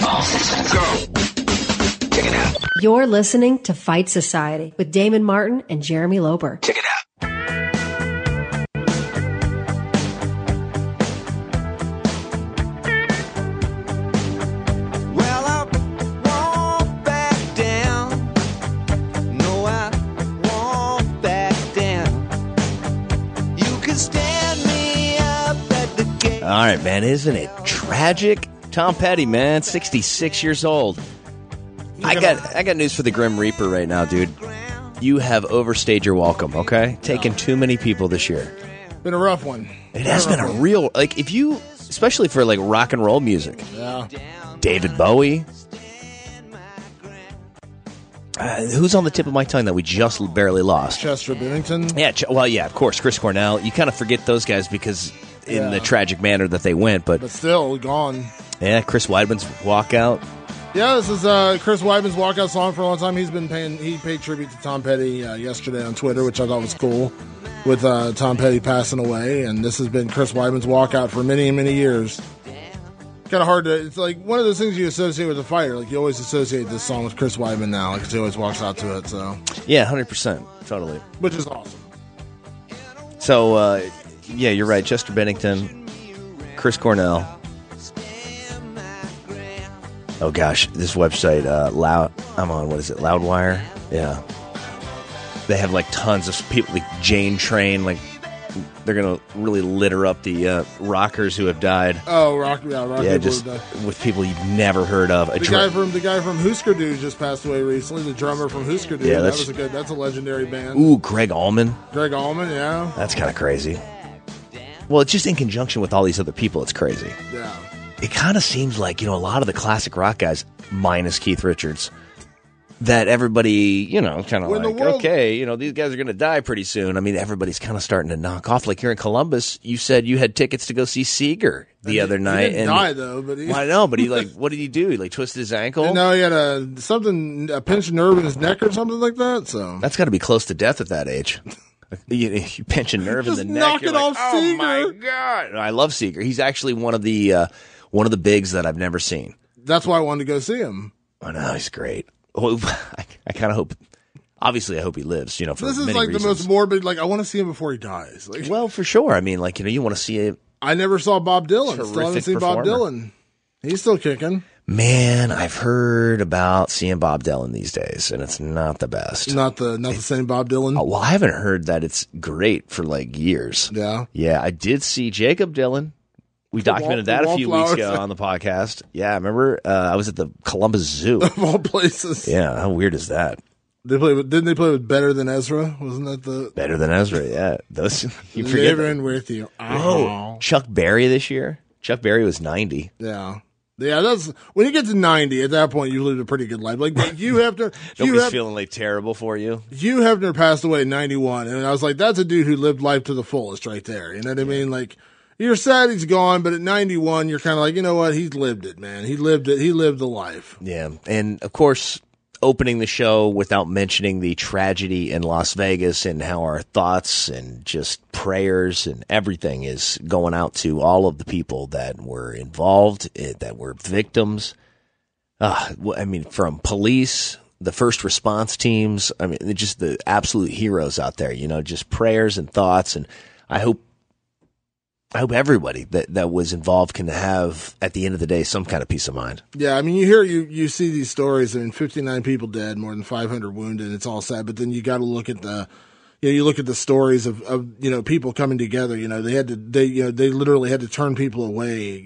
All systems go. Check it out. You're listening to Fight Society with Damon Martin and Jeremy Loper. Check it out. All right, man, isn't it tragic? Tom Petty, man, 66 years old. I got news for the Grim Reaper right now, dude. You have overstayed your welcome, okay? Taken too many people this year. Been a rough one. It has been a real, like, if you, especially for, like, rock and roll music. Yeah. David Bowie. Who's on the tip of my tongue that we just barely lost? Chester Bennington. Yeah, well, yeah, of course, Chris Cornell. You kind of forget those guys because in the tragic manner that they went, but still gone. Yeah, Chris Weidman's walkout. Yeah, this is Chris Weidman's walkout song for a long time. He paid tribute to Tom Petty yesterday on Twitter, which I thought was cool, with Tom Petty passing away. And this has been Chris Weidman's walkout for many, many years. Kind of hard to, it's like one of those things you associate with a fighter. Like you always associate this song with Chris Weidman now, because he always walks out to it. So yeah, 100%, totally, which is awesome. So yeah, you're right. Chester Bennington, Chris Cornell. Oh gosh, this website, I'm on, what is it, Loudwire? Yeah. They have like tons of people, like Jane Train, like they're going to really litter up the rockers who have died. Oh, rock just with people you've never heard of. The guy from Husker Du just passed away recently, the drummer from Husker Du. Yeah, that's a legendary band. Ooh, Greg Allman. Yeah. That's kind of crazy. Well, it's just in conjunction with all these other people, it's crazy. Yeah. It kind of seems like, a lot of the classic rock guys, minus Keith Richards, that everybody, kind of like, okay, these guys are going to die pretty soon. I mean, everybody's kind of starting to knock off. Like here in Columbus, you said you had tickets to go see Seeger the other night. He didn't die, though. But I know, but he, what did he do? He, twisted his ankle? No, he had a pinched nerve in his neck or something like that. So that's got to be close to death at that age. You pinch a nerve in the neck. Knock it off, oh Seeger. My God. I love Seeger. He's actually one of the bigs that I've never seen. That's why I wanted to go see him. Oh, no, he's great. I kind of hope. Obviously, I hope he lives. For this is many like reasons. The most morbid. Like I want to see him before he dies. Like, well, for sure. I mean, you want to see it. I never saw Bob Dylan. Still haven't seen Bob Dylan. He's still kicking. Man, I've heard about seeing Bob Dylan these days, and it's not the best. Not the same Bob Dylan. Oh, well, I haven't heard that it's great for years. Yeah. Yeah, I did see Jacob Dylan. We documented that a few weeks ago on the podcast. Yeah, I remember I was at the Columbus Zoo. Of all places. Yeah, how weird is that? Didn't they play with Better Than Ezra? Wasn't that the Better Than Ezra? Yeah, those you forget. Living with you. Oh, Chuck Berry this year. Chuck Berry was 90. Yeah. Yeah, that's when you get to 90. At that point, you lived a pretty good life. Like Hugh Hefner, nobody's feeling terrible for you. Hugh Hefner passed away in 91, and I was like, that's a dude who lived life to the fullest, right there. You know what I mean? Like, you're sad he's gone, but at 91, you're kind of like, you know what? He's lived it, man. He lived it. He lived the life. Yeah, and of course, opening the show without mentioning the tragedy in Las Vegas and how our thoughts and just prayers and everything is going out to all of the people that were involved, that were victims. I mean, from police, the first response teams, I mean, just the absolute heroes out there, just prayers and thoughts. And I hope everybody that was involved can have, at the end of the day, some kind of peace of mind. Yeah, I mean, you see these stories. I mean, 59 people dead, more than 500 wounded. It's all sad, but then you got to look at you look at the stories of people coming together. They literally had to turn people away.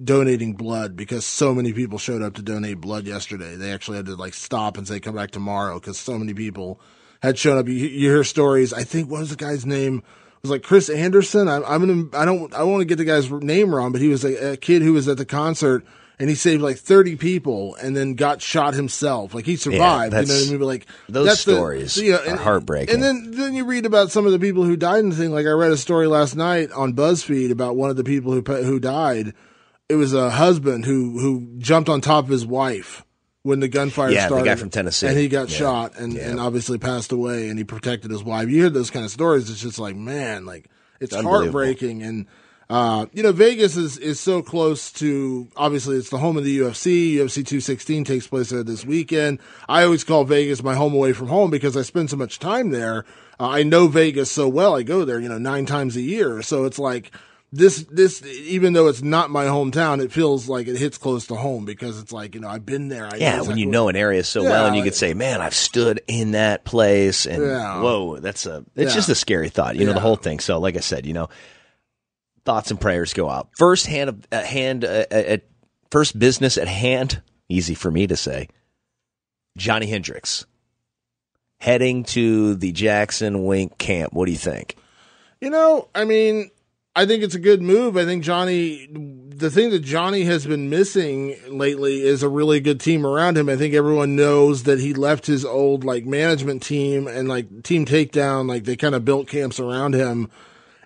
Donating blood because so many people showed up to donate blood yesterday. They actually had to stop and say come back tomorrow because so many people had shown up. You hear stories. I think what was the guy's name? It was like Chris Anderson. I don't want to get the guy's name wrong, but he was a kid who was at the concert and he saved 30 people and then got shot himself. He survived. Yeah, you know what I mean? But those stories are heartbreaking. And then you read about some of the people who died in the thing. I read a story last night on BuzzFeed about one of the people who died. It was a husband who jumped on top of his wife when the gunfire started. Yeah, the guy from Tennessee. And he got shot and obviously passed away, and he protected his wife. You hear those kind of stories, it's just man, it's heartbreaking. And Vegas is so close to, obviously it's the home of the UFC. UFC 216 takes place there this weekend. I always call Vegas my home away from home because I spend so much time there. I know Vegas so well. I go there, 9 times a year. So it's like this, even though it's not my hometown, it feels like it hits close to home because it's like, I've been there. When you know an area so well and you could say, man, I've stood in that place and whoa, it's just a scary thought, the whole thing. So like I said, thoughts and prayers go out. First business at hand, easy for me to say, Johnny Hendricks heading to the Jackson Wink camp. What do you think? I think it's a good move. I think the thing that Johnny has been missing lately is a really good team around him. I think everyone knows that he left his old management team and Team Takedown, they kind of built camps around him.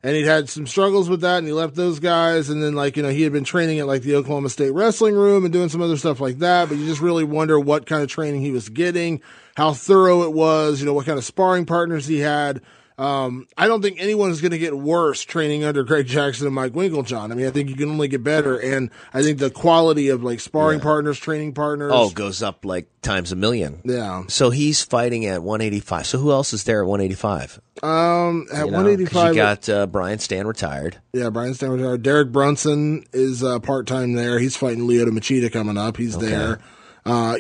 And he'd had some struggles with that, and he left those guys. And then, he had been training at, the Oklahoma State Wrestling Room and doing some other stuff like that. But you just really wonder what kind of training he was getting, how thorough it was, what kind of sparring partners he had. I don't think anyone is going to get worse training under Greg Jackson and Mike Winkeljohn. I think you can only get better. And I think the quality of, sparring partners, training partners. Goes up, times a million. Yeah. So he's fighting at 185. So who else is there at 185? At 185. You got Brian Stan retired. Yeah, Brian Stan retired. Derek Brunson is part-time there. He's fighting Lyoto Machida coming up. He's there. I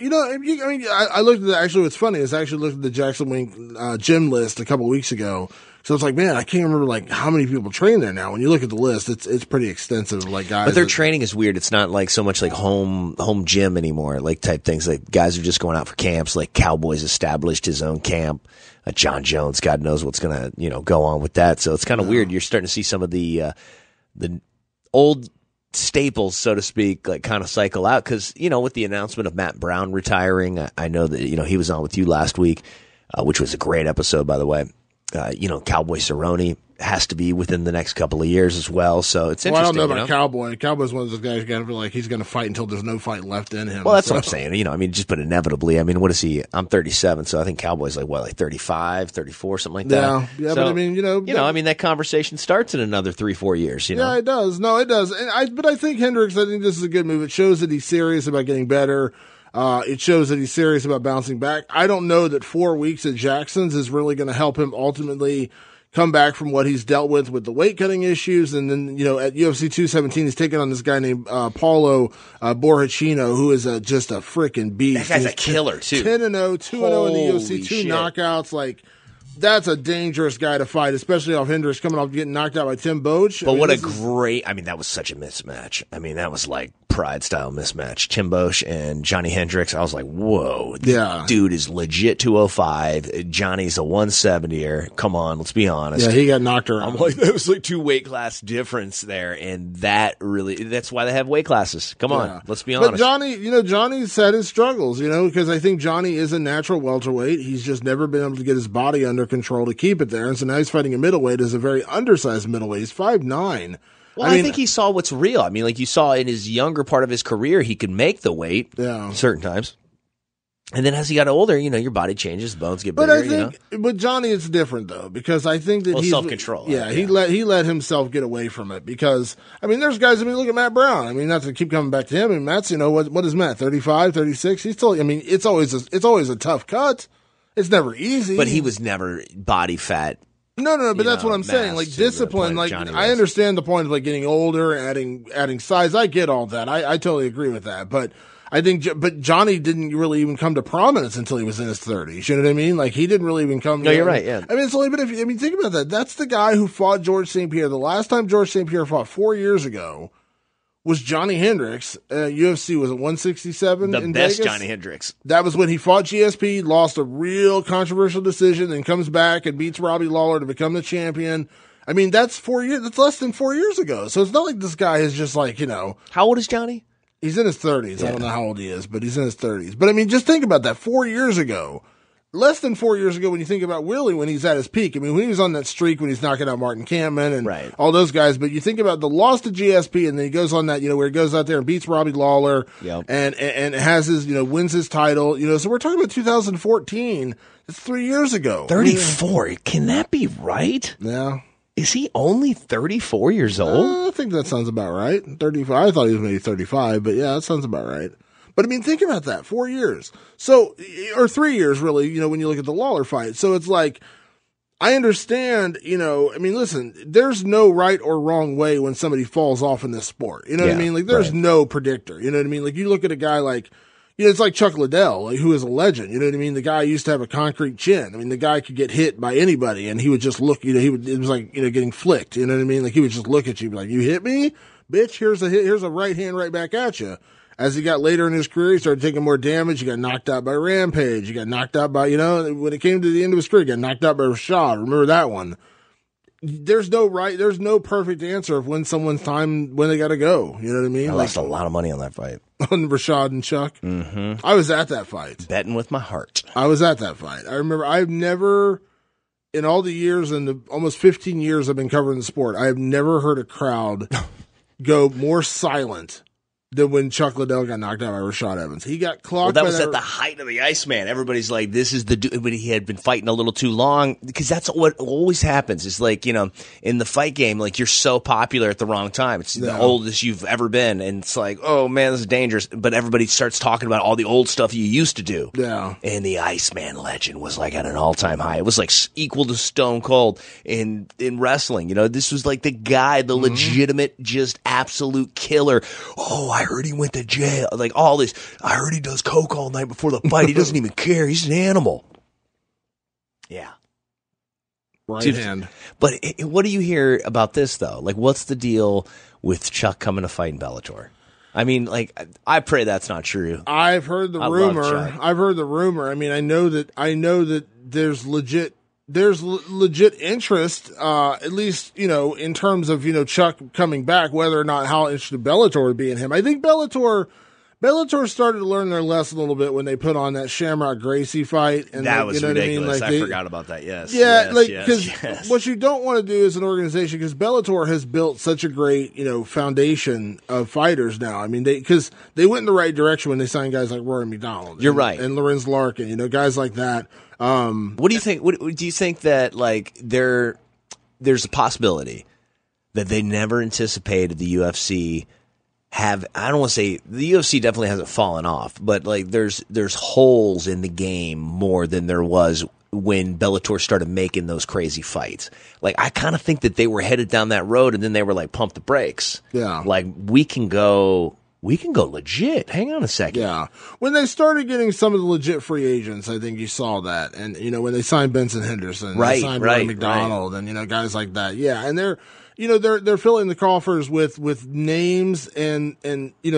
looked at actually what's funny is I actually looked at the Jackson Wink gym list a couple weeks ago. So it's man, I can't remember how many people train there now. When you look at the list, it's pretty extensive. Guys, but their training is weird. It's not so much home gym anymore. Type things. Guys are just going out for camps. Cowboys established his own camp. John Jones, God knows what's gonna go on with that. So it's kind of weird. You're starting to see some of the old staples, so to speak, kind of cycle out because with the announcement of Matt Brown retiring, I know that he was on with you last week, which was a great episode, by the way. Cowboy Cerrone has to be within the next couple of years as well. So it's interesting. I don't know about Cowboy. Cowboy's one of those guys who got to feel like he's going to fight until there's no fight left in him. Well, that's what I'm saying. Just but inevitably. What is he? I'm 37, so I think Cowboy's 35, 34, something like that. Yeah, so, but that conversation starts in another 3-4 years. Yeah, it does. No, it does. But I think Hendricks. I think this is a good move. It shows that he's serious about getting better. It shows that he's serious about bouncing back. I don't know that 4 weeks at Jackson's is really going to help him ultimately come back from what he's dealt with the weight cutting issues. And then, at UFC 217, he's taking on this guy named Paulo Borrachino, who is just a freaking beast. That guy's a killer, too. 10-0, 2-0 in the UFC, two knockouts. That's a dangerous guy to fight, especially off Hendricks coming off getting knocked out by Tim Boach. But that was such a mismatch. That was Pride-style mismatch. Tim Boach and Johnny Hendricks. I was like, whoa. Yeah. Dude is legit 205. Johnny's a 170er. Come on, let's be honest. Yeah, he got knocked around. I'm like, that was 2 weight class difference there. And that's why they have weight classes. Come on, let's be honest. But Johnny's had his struggles, because I think Johnny is a natural welterweight. He's just never been able to get his body under control to keep it there. And so now he's fighting a middleight as a very undersized middleweight. He's 5'9". Well, I think he saw what's real. You saw in his younger part of his career, he could make the weight certain times. And then as he got older, your body changes, the bones get bigger. But Johnny, it's different though, because I think that he's self-control. Yeah, he let himself get away from it because there's guys. Look at Matt Brown. Not to keep coming back to him. Matt's what is Matt 35, 36? He's still. It's always a tough cut. It's never easy. But he was never body fat. No, but that's what I'm saying. Discipline, I understand the point of getting older, adding size. I get all that. I totally agree with that. But I think, Johnny didn't really even come to prominence until he was in his 30s. You know what I mean? He didn't really even come. No, you're right. Yeah. It's only been think about that. That's the guy who fought George St. Pierre. The last time George St. Pierre fought 4 years ago was Johnny Hendricks. UFC was at 167 the in best Vegas. Johnny Hendricks. That was when he fought GSP, lost a real controversial decision, and comes back and beats Robbie Lawler to become the champion. That's 4 years. That's less than 4 years ago. So it's not like this guy is just How old is Johnny? He's in his 30s. Yeah. I don't know how old he is, but he's in his 30s. But just think about that. 4 years ago. Less than 4 years ago when you think about Willie when he's at his peak. When he was on that streak when he's knocking out Martin Kampman and all those guys. But you think about the loss to GSP and then he goes on that, where he goes out there and beats Robbie Lawler and has his, wins his title. So we're talking about 2014. It's 3 years ago. 34. Can that be right? Yeah. Is he only 34 years old? I think that sounds about right. 35. I thought he was maybe 35, but yeah, that sounds about right. But I mean, think about that. 4 years. So, or 3 years really, when you look at the Lawler fight. So it's like, I understand, I mean, listen, there's no right or wrong way when somebody falls off in this sport. You know what I mean? Like, there's no predictor. You know what I mean? Like, you look at a guy like, it's like Chuck Liddell, who is a legend. You know what I mean? The guy used to have a concrete chin. I mean, the guy could get hit by anybody and he would just look, it was like, getting flicked. You know what I mean? Like, he would just look at you and be like, you hit me? Bitch, here's a right hand right back at you. As he got later in his career, he started taking more damage. He got knocked out by Rampage. He got knocked out by, when it came to the end of his career, he got knocked out by Rashad. Remember that one? There's no perfect answer of when they got to go. You know what I mean? I lost a lot of money on that fight. On Rashad and Chuck? Mm-hmm. I was at that fight. Betting with my heart. I was at that fight. I remember I've never, in all the years and the almost 15 years I've been covering the sport, I have never heard a crowd go more silent than when Chuck Liddell got knocked out by Rashad Evans. He got clocked. Well, that was at the height of the Iceman. Everybody's like, this is the dude. But he had been fighting a little too long, because that's what always happens. It's like, in the fight game, like, you're so popular at the wrong time. It's the oldest you've ever been. And it's like, oh man, this is dangerous. But everybody starts talking about all the old stuff you used to do. Yeah. And the Iceman legend was like at an all-time high. It was like equal to Stone Cold in wrestling. This was like the guy, the legitimate, just absolute killer. Oh, I heard he went to jail. Like, all this. I heard he does coke all night before the fight. He doesn't even care. He's an animal. Yeah. Right hand. But what do you hear about this, though? Like, what's the deal with Chuck coming to fight in Bellator? I mean, like, I pray that's not true. I've heard the rumor. I mean, I know that there's legit interest, at least, in terms of, Chuck coming back, whether or not how interested Bellator would be in him. I think Bellator started to learn their lesson a little bit when they put on that Shamrock Gracie fight. And that was ridiculous. I forgot about that. Yes. Yeah. Because what you don't want to do as an organization, because Bellator has built such a great, foundation of fighters now. I mean, because they went in the right direction when they signed guys like Rory McDonald. You're right. And Lorenz Larkin, guys like that. What do you think? What do you think that, like, there's a possibility that they never anticipated the UFC I don't want to say the UFC definitely hasn't fallen off, but like there's holes in the game more than there was when Bellator started making those crazy fights. Like, I kind of think that they were headed down that road, and then they were like, pump the brakes. Yeah. Like, we can go legit. Hang on a second. Yeah. When they started getting some of the legit free agents, I think you saw that. And, when they signed Benson Henderson, they signed Rory McDonald, and, guys like that. Yeah. And they're filling the coffers with names and,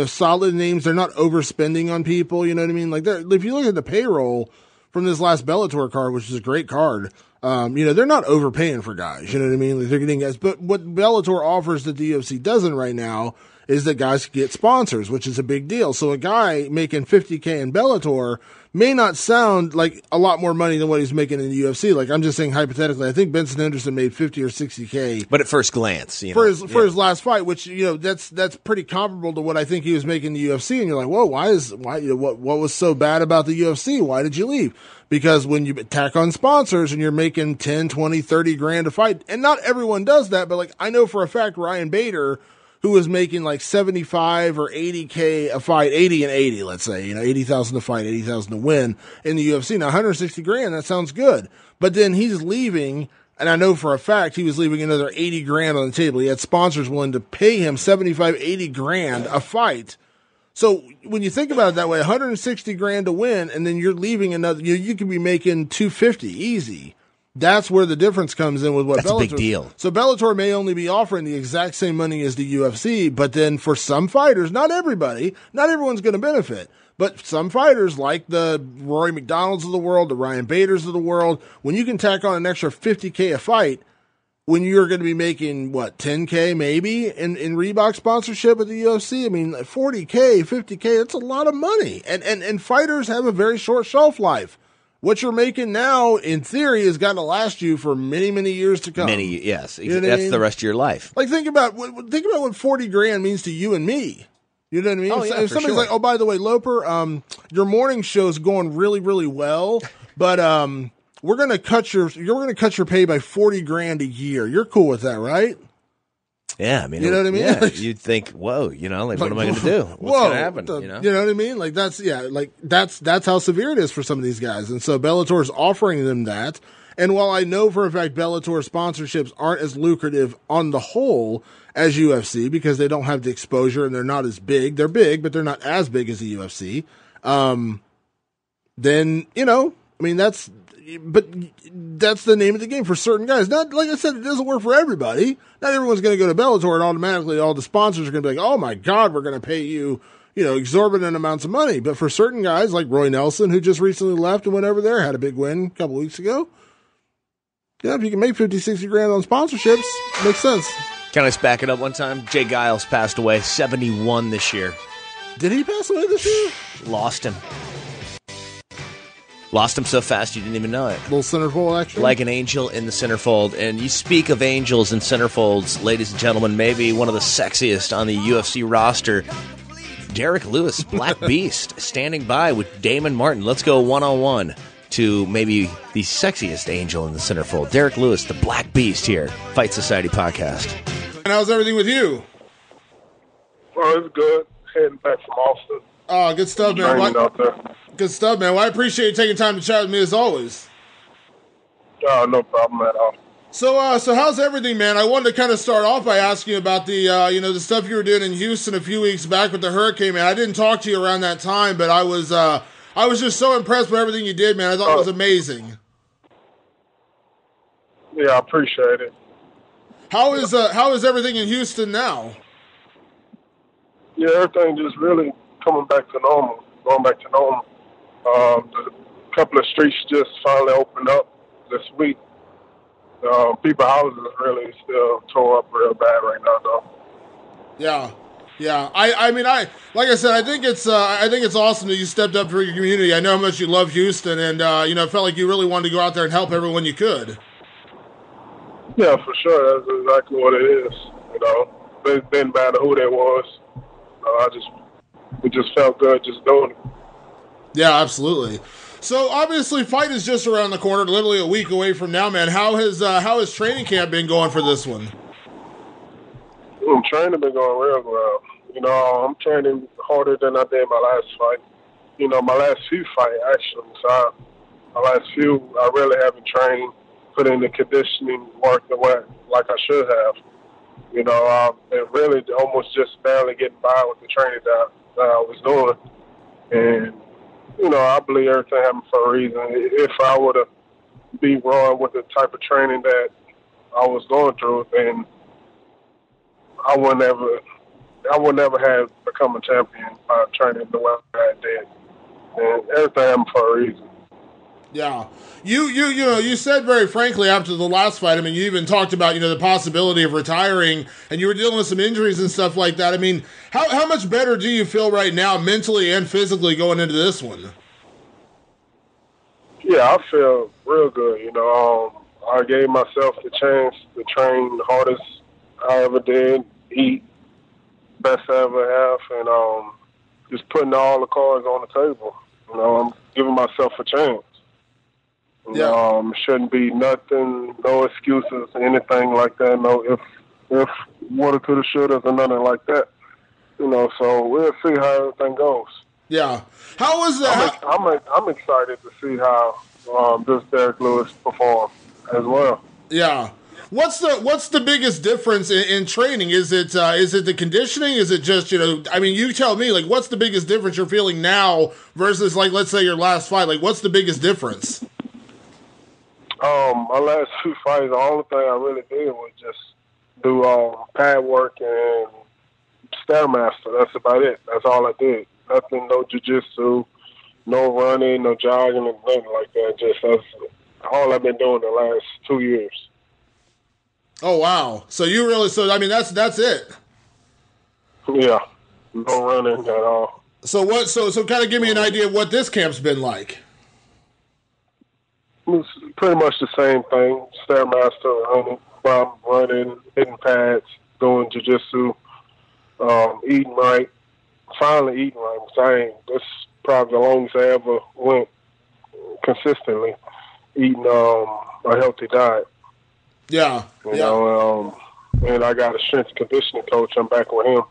solid names. They're not overspending on people. You know what I mean? Like, if you look at the payroll from this last Bellator card, which is a great card, they're not overpaying for guys. You know what I mean? Like, they're getting guys. But what Bellator offers that the UFC doesn't right now is that guys get sponsors, which is a big deal. So a guy making $50K in Bellator may not sound like a lot more money than what he's making in the UFC. Like, I'm just saying hypothetically, I think Benson Henderson made 50 or 60K. But at first glance, for his last fight, which, that's pretty comparable to what I think he was making in the UFC. And you're like, whoa, what was so bad about the UFC? Why did you leave? Because when you tack on sponsors and you're making 10, 20, 30 grand a fight, and not everyone does that, but like, I know for a fact Ryan Bader, who was making like 75 or 80K a fight, 80 and 80, let's say, 80,000 to fight, 80,000 to win in the UFC. Now, 160 grand, that sounds good. But then he's leaving, and I know for a fact he was leaving another 80 grand on the table. He had sponsors willing to pay him 75, 80 grand a fight. So when you think about it that way, 160 grand to win, and then you're leaving another, you could be making 250 easy. That's where the difference comes in with what Bellator. That's a big deal. So Bellator may only be offering the exact same money as the UFC, but then for some fighters, not everybody, not everyone's going to benefit. But some fighters, like the Rory McDonalds of the world, the Ryan Baders of the world, when you can tack on an extra 50K a fight, when you're going to be making, 10K maybe in Reebok sponsorship at the UFC, I mean, 40K, 50K, that's a lot of money. And fighters have a very short shelf life. What you're making now, in theory, is going to last you for many, many years to come. Yes. That's the rest of your life. Like, think about what 40 grand means to you and me. You know what I mean? Oh, yeah, if somebody's like, oh, by the way, Loper, your morning show's going really, really well, but you're going to cut your pay by 40 grand a year. You're cool with that, right? Yeah, I mean, you know what I mean? Yeah, you'd think, whoa, what am I going to do? What's going to happen? You know what I mean? Like that's how severe it is for some of these guys. And so Bellator is offering them that. And while I know for a fact Bellator sponsorships aren't as lucrative on the whole as UFC because they don't have the exposure and they're not as big. They're big, but they're not as big as the UFC. Then, that's the name of the game for certain guys. Not, like I said, it doesn't work for everybody. Not everyone's going to go to Bellator and automatically all the sponsors are going to be like, oh my God, we're going to pay you, exorbitant amounts of money. But for certain guys like Roy Nelson, who just recently left and went over there, had a big win a couple weeks ago. Yeah, if you can make 50, 60 grand on sponsorships, makes sense. Can I just back it up one time? Jay Giles passed away, 71 this year. Did he pass away this year? Lost him. Lost him so fast you didn't even know it. Little centerfold action? Like an angel in the centerfold. And you speak of angels and centerfolds, ladies and gentlemen, maybe one of the sexiest on the UFC roster. Derrick Lewis, Black Beast, standing by with Damon Martin. Let's go one-on-one to maybe the sexiest angel in the centerfold. Derrick Lewis, the Black Beast here, Fight Society Podcast. And how's everything with you? Well, it's good. Heading back from Austin. Oh, good stuff, man. Out there. Good stuff, man. Well, I appreciate you taking time to chat with me as always. No problem at all. So how's everything, man? I wanted to kind of start off by asking you about the, the stuff you were doing in Houston a few weeks back with the hurricane, man. I didn't talk to you around that time, but I was just so impressed with everything you did, man. I thought it was amazing. Yeah, I appreciate it. How is everything in Houston now? Yeah, everything just really coming back to normal, going back to normal. A couple of streets just finally opened up this week. People's houses really still tore up real bad right now, though. Yeah. I mean, like I said, I think it's awesome that you stepped up for your community. I know how much you love Houston, and it felt like you really wanted to go out there and help everyone you could. Yeah, for sure. That's exactly what it is. It didn't matter who they was. It just felt good just doing it. Yeah, absolutely. So obviously, fight is just around the corner, literally a week away from now, man. How has training camp been going for this one? Training been going real well. I'm training harder than I did my last fight. My last few fights, actually. So my last few, I really haven't trained, put in the conditioning work like I should have. And really almost just barely getting by with the training that I was doing. And, I believe everything happened for a reason. If I would have been wrong with the type of training that I was going through, then I would never have become a champion by training the way I did. And everything happened for a reason. Yeah. You said very frankly after the last fight, I mean, you even talked about, the possibility of retiring, and you were dealing with some injuries and stuff like that. I mean, how much better do you feel right now mentally and physically going into this one? Yeah, I feel real good. I gave myself the chance to train the hardest I ever did, eat best I ever have, and just putting all the cards on the table. I'm giving myself a chance. Shouldn't be nothing, no excuses, anything like that. No if, woulda, coulda, shoulda, or nothing like that. So we'll see how everything goes. Yeah. How was that? I'm excited to see how this Derrick Lewis perform as well. Yeah. What's the biggest difference in training? Is it the conditioning? Is it just, you tell me, like, what's the biggest difference you're feeling now versus, like, let's say your last fight? Like, what's the biggest difference? My last few fights, the only thing I really did was just do pad work and Stairmaster. That's about it. That's all I did. Nothing, no jiu-jitsu, no running, no jogging, and nothing like that. That's all I've been doing the last 2 years. Oh, wow. So that's it. Yeah. No running at all. So kind of give me an idea of what this camp's been like. It's pretty much the same thing. Stairmaster, running, hitting pads, doing jiu-jitsu, eating right. Finally eating right. That's probably the longest I ever went consistently. eating a healthy diet. Yeah. You know, and I got a strength and conditioning coach. I'm back with him.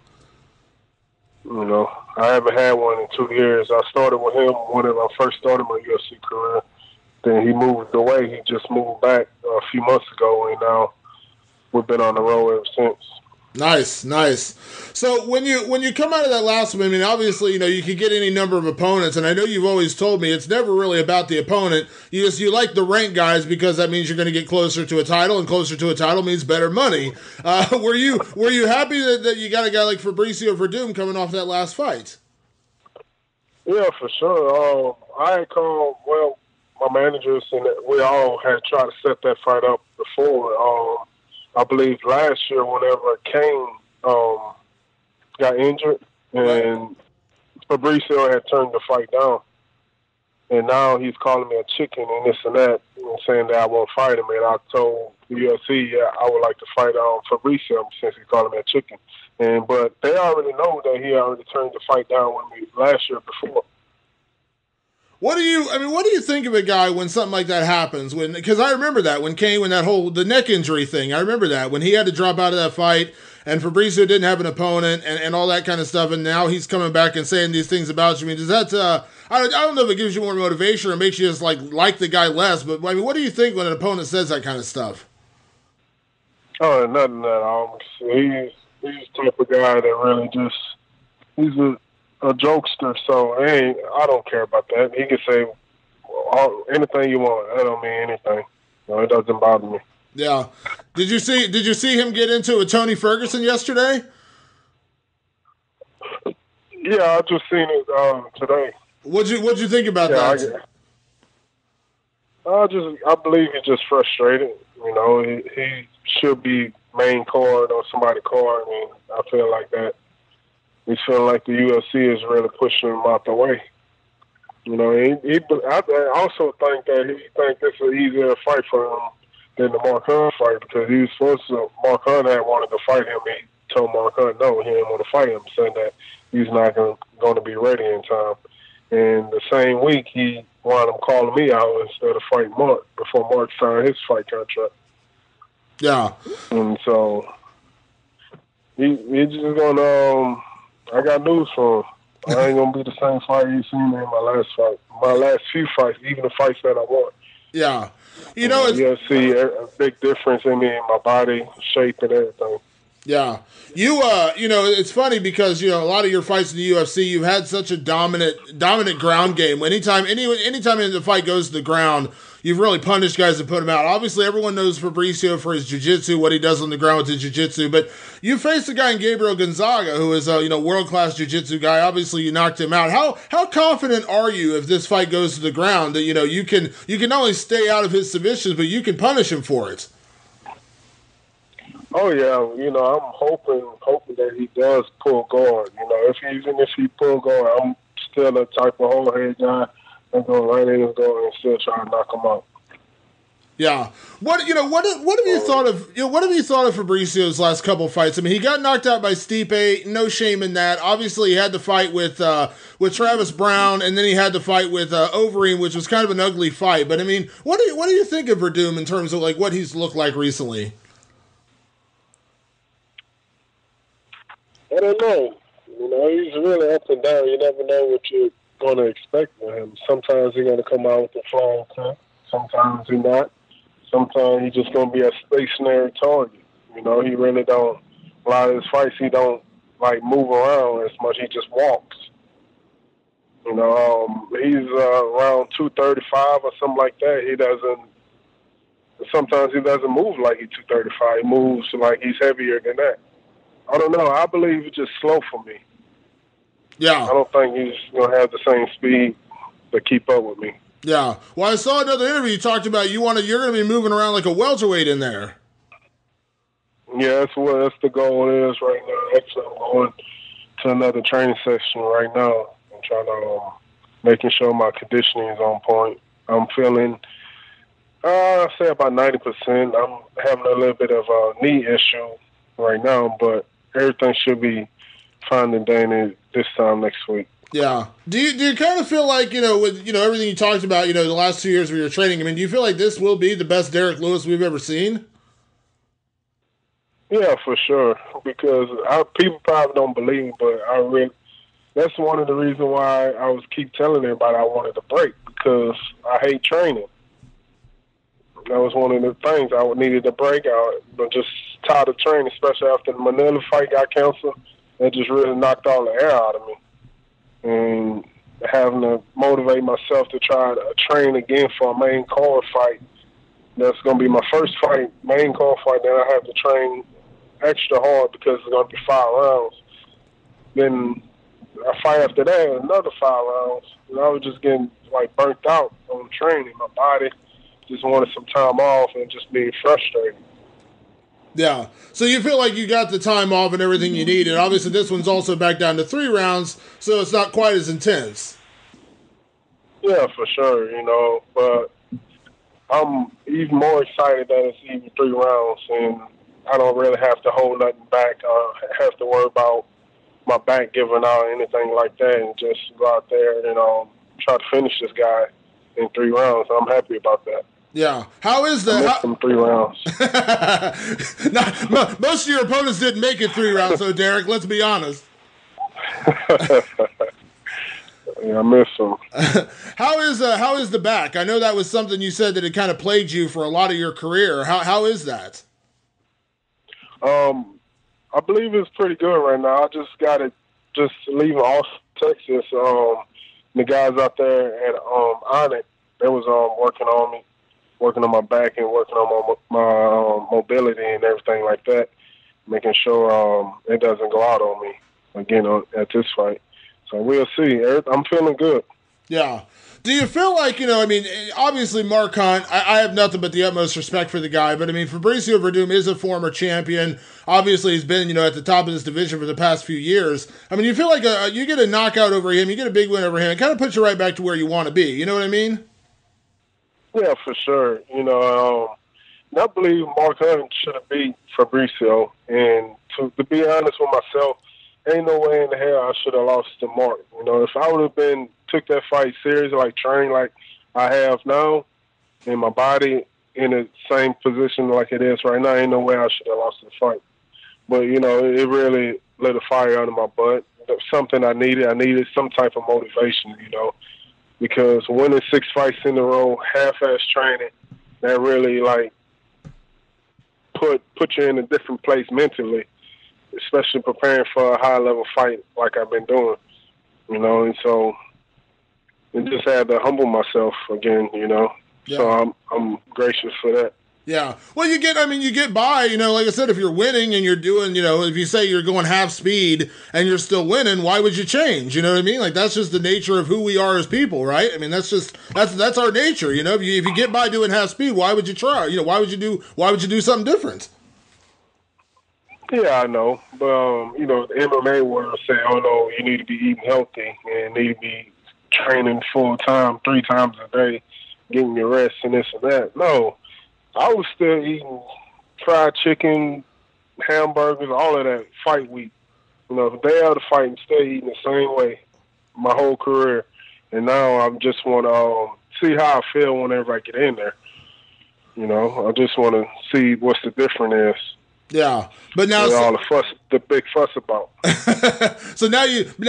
You know, I haven't had one in 2 years. I started with him when I first started my UFC career. Then he moved away. He just moved back a few months ago, and now we've been on the road ever since. Nice. So when you come out of that last one, I mean, obviously, you know, you could get any number of opponents, and I know you've always told me it's never really about the opponent. You like the ranked guys because that means you're going to get closer to a title, and closer to a title means better money. Were you happy that you got a guy like Fabricio Verdum coming off that last fight? Yeah, for sure. I had called, my managers, and we all had tried to set that fight up before. I believe last year, whenever Kane got injured, and Fabricio had turned the fight down, and now he's calling me a chicken and this and that, and saying that I won't fight him. And I told the UFC, I would like to fight Fabricio since he's calling me a chicken. But they already know that he already turned the fight down with me last year before. What do you think of a guy when something like that happens? Because I remember that when Kane, the neck injury thing, I remember that when he had to drop out of that fight and Fabricio didn't have an opponent and all that kind of stuff, and now he's coming back and saying these things about you. I mean, does that, I don't know if it gives you more motivation or makes you just like the guy less, but I mean, what do you think when an opponent says that kind of stuff? Oh, nothing at all. He's the type of guy that really just, he's a jokester, so I don't care about that. He can say anything you want. That don't mean anything. No, it doesn't bother me. Yeah. Did you see him get into a Tony Ferguson yesterday? Yeah, I just seen it today. What'd you think about that? I believe he's just frustrated. You know, he should be main card or somebody's card. I mean, I feel like that. He's feeling like the UFC is really pushing him out the way. You know, I also think that he thinks this is an easier fight for him than the Mark Hunt fight, because he was supposed to, Mark Hunt had wanted to fight him. He told Mark Hunt no, he didn't want to fight him, saying that he's not going to be ready in time. And the same week, he wound up calling me out instead of fighting Mark before Mark signed his fight contract. Yeah. And so he's just going to... I got news for him. I ain't gonna be the same fighter you seen me in my last fight. My last few fights, even the fights that I won. Yeah, you'll see a big difference in me, in my body shape and everything. Yeah, it's funny because a lot of your fights in the UFC, you've had such a dominant ground game. Anytime the fight goes to the ground, you've really punished guys and put them out. Obviously, everyone knows Fabricio for his jiu-jitsu, what he does on the ground with his jiu-jitsu, but you faced a guy in Gabriel Gonzaga who is a world-class jiu-jitsu guy. Obviously, you knocked him out. How confident are you if this fight goes to the ground that you can not only stay out of his submissions, but you can punish him for it? Oh yeah, I'm hoping that he does pull guard. Even if he pull guard, I'm still the type of whole head guy that's going right in his guard and still try to knock him out. Yeah. What have you thought of Fabricio's last couple fights? I mean, he got knocked out by Stipe, no shame in that. Obviously, he had the fight with Travis Brown, and then he had the fight with Overeem, which was kind of an ugly fight. But I mean, what do you think of Verdum in terms of what he's looked like recently? I don't know. He's really up and down. You never know what you're going to expect with him. Sometimes he's going to come out with a flying kick. Sometimes he's not. Sometimes he's just going to be a stationary target. He really don't. A lot of his fights, he don't move around as much. He just walks. He's around 235 or something like that. He doesn't. Sometimes he doesn't move like he's 235. He moves like he's heavier than that. I don't know. I believe it's just slow for me. Yeah. I don't think he's going to have the same speed to keep up with me. Yeah. Well, I saw another interview you talked about you're going to be moving around like a welterweight in there. Yeah, that's the goal is right now. Actually, I'm going to another training session right now. I'm trying to making sure my conditioning is on point. I'm feeling, I'd say about 90%. I'm having a little bit of a knee issue right now, but everything should be fine and dandy this time next week. Yeah. Do you kind of feel like, with, everything you talked about, the last 2 years of your training, I mean, do you feel like this will be the best Derrick Lewis we've ever seen? Yeah, for sure. Because people probably don't believe, but that's one of the reasons why I was keep telling everybody I wanted to break, because I hate training. That was one of the things I needed to break out. But just tired of training, especially after the Manila fight got canceled. It just really knocked all the air out of me. And having to motivate myself to try to train again for a main card fight. That's going to be my first fight, main card fight. Then I have to train extra hard because it's going to be 5 rounds. Then a fight after that, another 5 rounds. And I was just getting burnt out on training. My body just wanted some time off and just being frustrated. Yeah. So you feel like you got the time off and everything you need, and obviously this one's also back down to 3 rounds, so it's not quite as intense. Yeah, for sure, but I'm even more excited that it's even 3 rounds, and I don't really have to hold nothing back. I have to worry about my back giving out or anything like that, and just go out there and try to finish this guy in 3 rounds. I'm happy about that. Yeah. How is that? I missed them 3 rounds. Most of your opponents didn't make it 3 rounds, though, Derrick. Let's be honest. Yeah, I miss them. How is the back? I know that was something you said that it kind of plagued you for a lot of your career. How is that? I believe it's pretty good right now. I just got it just leaving Austin, Texas. The guys out there at MMAnytt, they was working on me. Working on my back and working on my mobility and everything like that, making sure it doesn't go out on me again at this fight. So we'll see. I'm feeling good. Yeah. Do you feel like, obviously Mark Hunt, I have nothing but the utmost respect for the guy, but Fabricio Verdum is a former champion. Obviously he's been, at the top of this division for the past few years. You feel like you get a knockout over him, you get a big win over him, it kind of puts you right back to where you want to be. You know what I mean? Yeah, for sure. I believe Mark Hunt should have beat Fabricio. And to be honest with myself, ain't no way in the hell I should have lost to Mark. If I would have took that fight serious, trained like I have now, and my body in the same position like it is right now, ain't no way I should have lost the fight. But, it really lit a fire under my butt. Something I needed. I needed some type of motivation, because winning 6 fights in a row, half-ass training, that really put you in a different place mentally, especially preparing for a high-level fight like I've been doing, and so I just had to humble myself again, Yeah. So I'm gracious for that. Yeah. Well, you get by, like I said, if you're winning and you're doing, if you say you're going half speed and you're still winning, why would you change? You know what I mean? That's just the nature of who we are as people, right? That's our nature, If you get by doing half speed, why would you try? Why would you do something different? Yeah, I know. But, the MMA world say, oh, no, you need to be eating healthy and need to be training full time, 3 times a day, getting your rest and this and that. No. I was still eating fried chicken, hamburgers, all of that fight week. The day of the fight, I'm still eating the same way my whole career. And now I just want to see how I feel whenever I get in there. I just want to see what's the difference is. Yeah, but now all the big fuss about. So now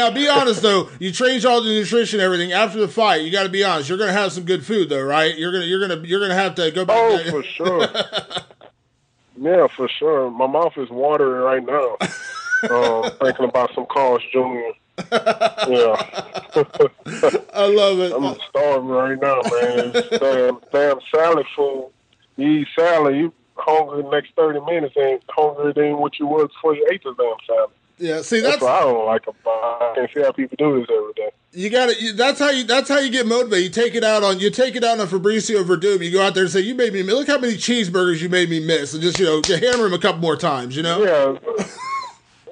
be honest though. You changed all the nutrition, everything after the fight. You got to be honest. You're gonna have some good food though, right? You're gonna have to go back. Oh, for sure. Yeah, for sure. My mouth is watering right now. Thinking about some Carl's Jr. Yeah. I love it. I'm starving right now, man. Damn salad food. You eat salad, you hungry the next 30 minutes ain't hungrier than what you was before you ate the damn salad. Yeah, see that's what I don't like about it. I can't see how people do this every day. You got to. That's how you get motivated. You take it out on Fabricio Verdum. You go out there and say, "You made me. Look how many cheeseburgers you made me miss," and just hammer him a couple more times. Yeah,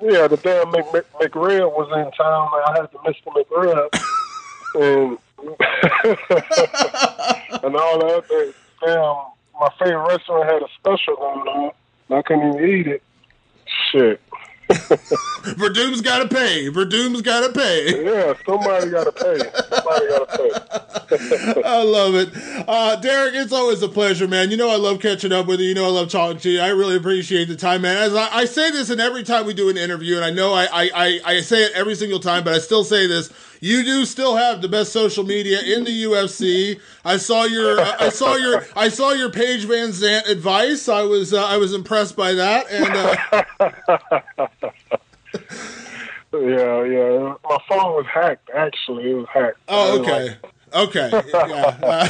yeah. The damn McRib was in town. I had to miss the McRib, and all that. Damn, my favorite restaurant had a special going on. I couldn't even eat it. Shit. Verdum's got to pay. Verdum's got to pay. Yeah, somebody got to pay. Somebody got to pay. I love it. Derrick, it's always a pleasure, man. You know I love catching up with you. You know I love talking to you. I really appreciate the time, man. As I say this in every time we do an interview, and I know I say it every single time, but I still say this. You do still have the best social media in the UFC. I saw your Paige Van Zant advice. I was impressed by that, and yeah. My phone was hacked. Actually, it was hacked. Oh, okay. Okay. Yeah.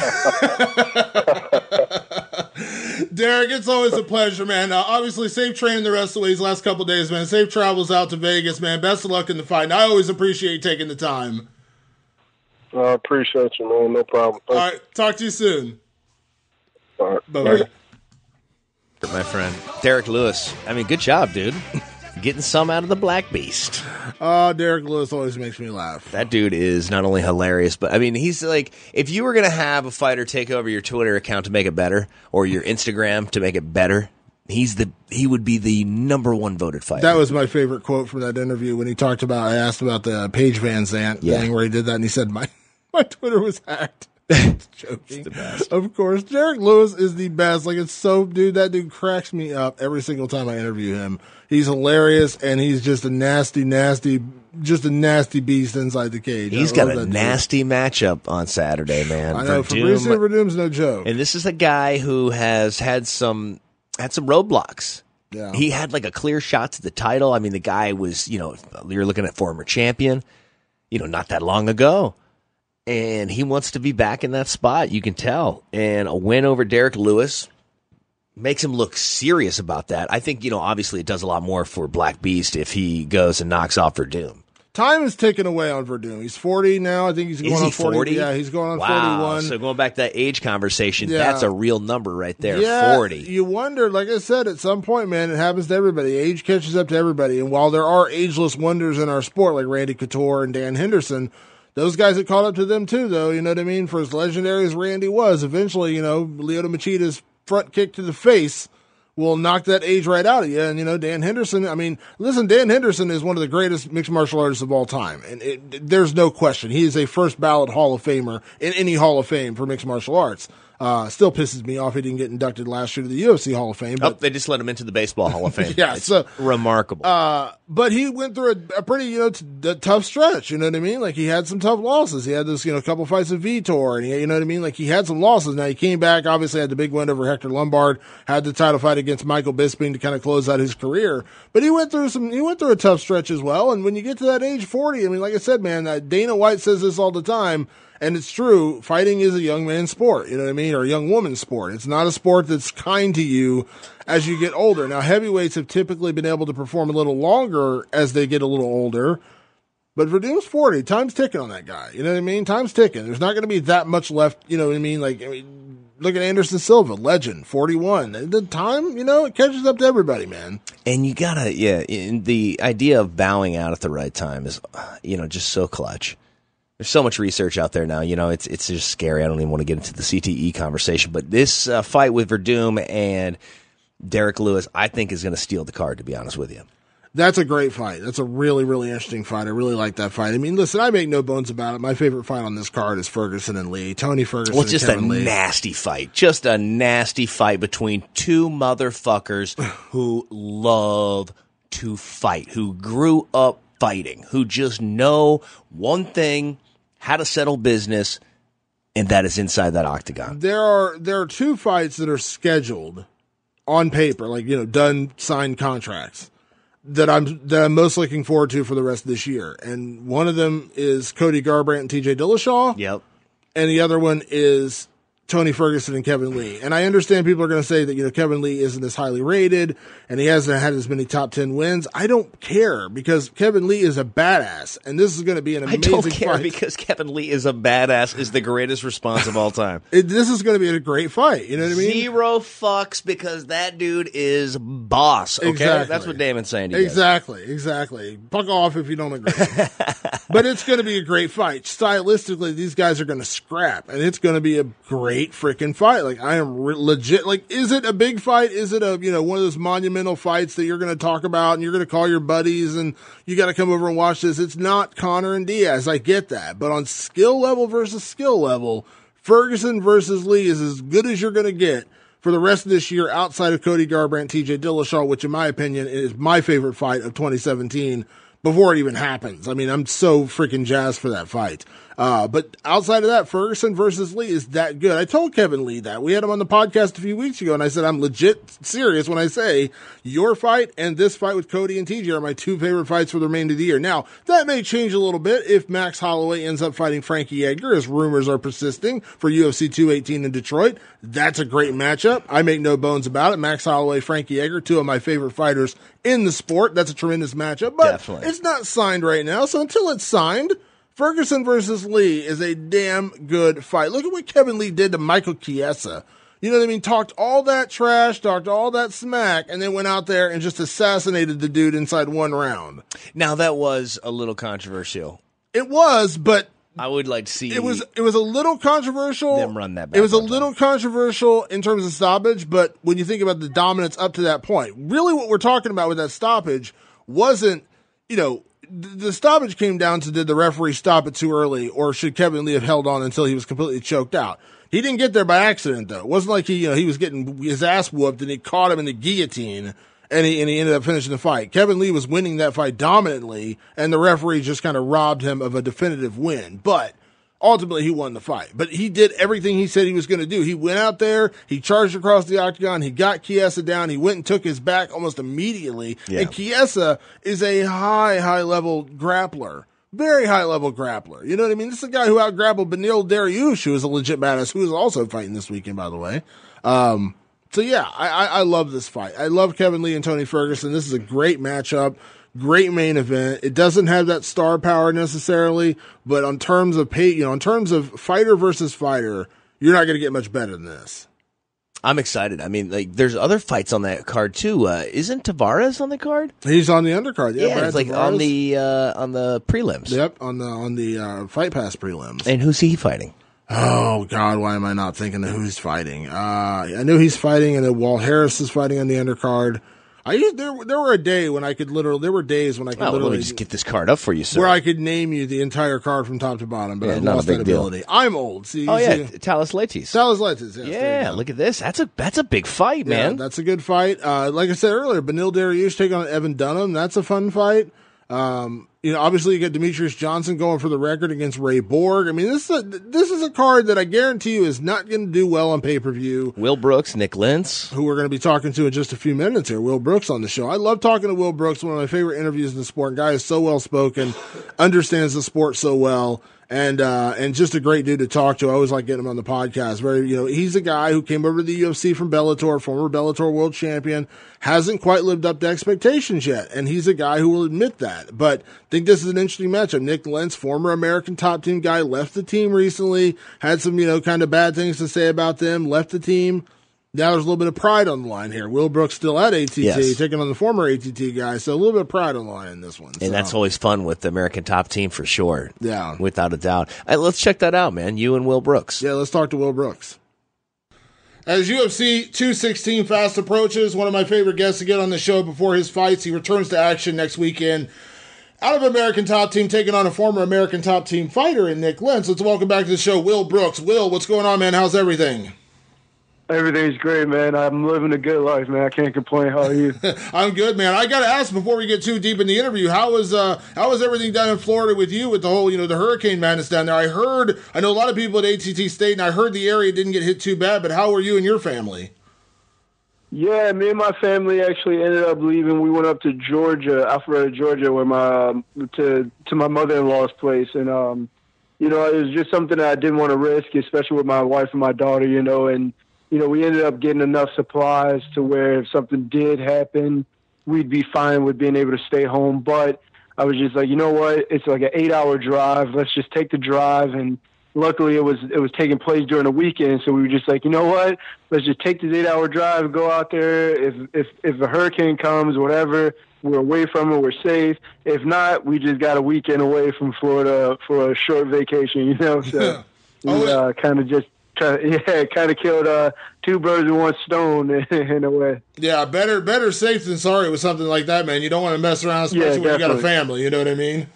Derrick, it's always a pleasure, man. Obviously, safe training the rest of the way these last couple of days, man. Safe travels out to Vegas, man. Best of luck in the fight. And I always appreciate you taking the time. I appreciate you, man. No problem. All right. Talk to you soon. All right. Bye-bye. My friend, Derrick Lewis. I mean, good job, dude. Getting some out of the Black Beast. Derrick Lewis always makes me laugh. That dude is not only hilarious, but I mean, he's like, if you were going to have a fighter take over your Twitter account to make it better, or your Instagram to make it better, he would be the number one voted fighter. That was my favorite quote from that interview when he talked about, I asked about the Paige Van Zant thing where he did that, and he said, my Twitter was hacked. Joking. Of course, Derrick Lewis is the best. Like, it's so, dude, that dude cracks me up every single time I interview him. He's hilarious, and he's just a nasty beast inside the cage. He's got a nasty matchup on Saturday, man. I know, Verdum's no joke. And this is a guy who has had some roadblocks. Yeah. He had like a clear shot to the title. I mean, the guy was, you're looking at former champion, not that long ago. And he wants to be back in that spot, you can tell. And a win over Derrick Lewis makes him look serious about that. I think, obviously it does a lot more for Black Beast if he goes and knocks off Verdum. Time is ticking away on Verdum. He's 40 now. I think he's going on 40. Yeah, he's going on 41. So going back to that age conversation, that's a real number right there, yeah, 40. You wonder, like I said, at some point, man, it happens to everybody. Age catches up to everybody. And while there are ageless wonders in our sport, like Randy Couture and Dan Henderson, those guys that caught up to them too, though, you know what I mean? For as legendary as Randy was, eventually, Lyoto Machida's front kick to the face will knock that age right out of you. And, Dan Henderson, I mean, listen, Dan Henderson is one of the greatest mixed martial artists of all time. And there's no question. He is a first ballot Hall of Famer in any Hall of Fame for mixed martial arts. Still pisses me off he didn't get inducted last year to the UFC Hall of Fame. But, they just let him into the Baseball Hall of Fame. Yeah, it's so remarkable. But he went through a pretty, tough stretch. You know what I mean? Like, he had some tough losses. He had this, couple fights with Vitor, and you know what I mean? Like, he had some losses. Now he came back, obviously had the big win over Hector Lombard, had the title fight against Michael Bisping to kind of close out his career. But he went through a tough stretch as well. And when you get to that age 40, I mean, like I said, man, Dana White says this all the time. And it's true, fighting is a young man's sport, you know what I mean, or a young woman's sport. It's not a sport that's kind to you as you get older. Now, heavyweights have typically been able to perform a little longer as they get a little older, but Verdum's 40. Time's ticking on that guy, you know what I mean? Time's ticking. There's not going to be that much left, you know what I mean? Look at Anderson Silva, legend, 41. The time, it catches up to everybody, man. And you gotta, the idea of bowing out at the right time is, just so clutch. There's so much research out there now, it's just scary. I don't even want to get into the CTE conversation, but this fight with Verdum and Derrick Lewis, I think is going to steal the card, to be honest with you. That's a great fight. That's a really, really interesting fight. I really like that fight. I mean, listen, I make no bones about it. My favorite fight on this card is Ferguson and Lee. Tony Ferguson and Kevin Lee. Nasty fight. Just a nasty fight between two motherfuckers who love to fight, who grew up fighting, who just know one thing, how to settle business, and that is inside that octagon. There are two fights that are scheduled on paper, like, done, signed contracts that I'm most looking forward to for the rest of this year. And one of them is Cody Garbrandt and TJ Dillashaw. Yep. And the other one is Tony Ferguson and Kevin Lee. And I understand people are going to say that, Kevin Lee isn't as highly rated and he hasn't had as many top 10 wins. I don't care because Kevin Lee is a badass and this is going to be an amazing fight. I don't care because Kevin Lee is a badass is the greatest response of all time. This is going to be a great fight. You know what I mean? Zero fucks because that dude is boss. Okay. Exactly. That's what Damon's saying to you. Exactly. Fuck off if you don't agree. But it's going to be a great fight. Stylistically, these guys are going to scrap and it's going to be a great great freaking fight. Like, I am legit. Like, is it a big fight? Is it a, one of those monumental fights that you're going to talk about and you're going to call your buddies and you got to come over and watch this? It's not Conor and Diaz. I get that. But on skill level versus skill level, Ferguson versus Lee is as good as you're going to get for the rest of this year outside of Cody Garbrandt, TJ Dillashaw, which in my opinion is my favorite fight of 2017 before it even happens. I mean, I'm so freaking jazzed for that fight. But outside of that, Ferguson versus Lee is that good. I told Kevin Lee that. We had him on the podcast a few weeks ago, and I said, I'm legit serious when I say your fight and this fight with Cody and TJ are my two favorite fights for the remainder of the year. Now, that may change a little bit if Max Holloway ends up fighting Frankie Edgar, as rumors are persisting for UFC 218 in Detroit. That's a great matchup. I make no bones about it. Max Holloway, Frankie Edgar, two of my favorite fighters in the sport. That's a tremendous matchup, but Definitely. It's not signed right now. So until it's signed, Ferguson versus Lee is a damn good fight. Look at what Kevin Lee did to Michael Chiesa. You know what I mean? Talked all that trash, talked all that smack, and then went out there and just assassinated the dude inside one round. Now, that was a little controversial. It was, but I would like to see it was a little controversial. Them run that back. It was a little controversial in terms of stoppage, but when you think about the dominance up to that point, really what we're talking about with that stoppage wasn't, the stoppage came down to, did the referee stop it too early, or should Kevin Lee have held on until he was completely choked out? He didn't get there by accident, though. It wasn't like he was getting his ass whooped and he caught him in the guillotine and he ended up finishing the fight. Kevin Lee was winning that fight dominantly, and the referee just kind of robbed him of a definitive win. But ultimately, he won the fight. But he did everything he said he was going to do. He went out there, he charged across the octagon, he got Chiesa down, he went and took his back almost immediately. Yeah. And Chiesa is a high-level grappler. Very high-level grappler. You know what I mean? This is a guy who out-grappled Beneil Dariush, who is a legit badass, who is also fighting this weekend, by the way. So, yeah, I love this fight. I love Kevin Lee and Tony Ferguson. This is a great matchup. Great main event. It doesn't have that star power necessarily, but in terms of in terms of fighter versus fighter, you're not going to get much better than this. I'm excited. I mean, there's other fights on that card too. Isn't Tavares on the card? He's on the undercard. Yeah, it's like on the prelims. Yep, on the Fight Pass prelims. And who's he fighting? Oh God, why am I not thinking of who he's fighting? I knew he's fighting, and Walt Harris is fighting on the undercard. There were days when I could literally just get this card up for you, sir. Where I could name you the entire card from top to bottom, but I lost that ability. Deal. I'm old. See, Talis Leites. Talis Leites, yes. Yeah, look at this. That's a big fight, man. Yeah, that's a good fight. Like I said earlier, Beneil Dariush taking on Evan Dunham. That's a fun fight. Obviously you got Demetrius Johnson going for the record against Ray Borg. I mean, this is a card that I guarantee you is not going to do well on pay-per-view. Will Brooks, Nick Lentz, who we're going to be talking to in just a few minutes here. Will Brooks on the show. I love talking to Will Brooks, one of my favorite interviews in the sport. Guy is so well-spoken, understands the sport so well. And just a great dude to talk to. I always like getting him on the podcast. He's a guy who came over to the UFC from Bellator, former Bellator world champion, hasn't quite lived up to expectations yet. And he's a guy who will admit that. But I think this is an interesting matchup. Nick Lentz, former American top team guy, left the team recently, had some, kind of bad things to say about them, left the team. Now there's a little bit of pride on the line here. Will Brooks still at ATT, taking on the former ATT guy, so a little bit of pride on the line in this one. And that's always fun with the American top team for sure. Yeah. Without a doubt. Let's check that out, man. You and Will Brooks. Yeah, let's talk to Will Brooks. As UFC 216 fast approaches, one of my favorite guests to get on the show before his fights, he returns to action next weekend. Out of American top team, taking on a former American top team fighter in Nick Lentz. Let's welcome back to the show, Will Brooks. Will, what's going on, man? How's everything? Everything's great, man. I'm living a good life, man. I can't complain. How are you? I'm good, man. I got to ask before we get too deep in the interview, how was everything down in Florida with you with the whole, the hurricane madness down there? I know a lot of people at ATT State, and I heard the area didn't get hit too bad, but how were you and your family? Yeah, me and my family actually ended up leaving. We went up to Georgia, Alpharetta, Georgia, where to my mother-in-law's place, and it was just something that I didn't want to risk, especially with my wife and my daughter, and we ended up getting enough supplies to where if something did happen, we'd be fine with being able to stay home. But I was just like, you know what? It's like an 8-hour drive. Let's just take the drive. And luckily it was taking place during the weekend. So we were just like, you know what? Let's just take this 8-hour drive, go out there. If a hurricane comes, whatever, we're away from it, we're safe. If not, we just got a weekend away from Florida for a short vacation, So we kind of just kind of killed two birds with one stone in a way. Yeah, better safe than sorry with something like that, man. You don't want to mess around, especially when you got a family. You know what I mean?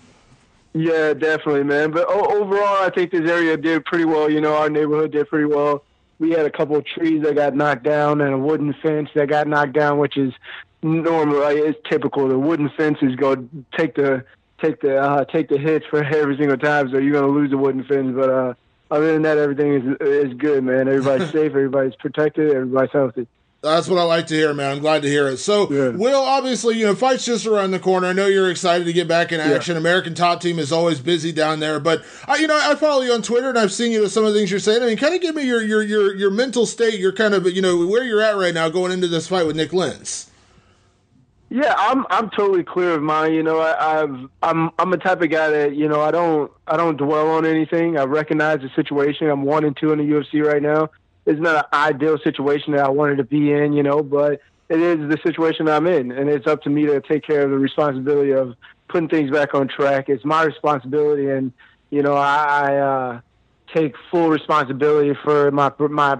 Yeah, definitely, man. But overall, I think this area did pretty well. You know, our neighborhood did pretty well. We had a couple of trees that got knocked down and a wooden fence that got knocked down, which is normal. It's typical. The wooden fences go take the hits for every single time, so you're gonna lose the wooden fence. But other than that, everything is good, man. Everybody's safe, everybody's protected, everybody's healthy. That's what I like to hear, man. I'm glad to hear it. So, yeah. Will, obviously, fight's just around the corner. I know you're excited to get back in action. Yeah. American Top Team is always busy down there, but I follow you on Twitter and I've seen some of the things you're saying. I mean, kind of give me your mental state. You're kind of where you're at right now going into this fight with Nick Lentz. Yeah, I'm totally clear of mine. I'm a type of guy that I don't dwell on anything. I recognize the situation. I'm 1-2 in the UFC right now. It's not an ideal situation that I wanted to be in, but it is the situation I'm in, and it's up to me to take care of the responsibility of putting things back on track. It's my responsibility, and I take full responsibility for my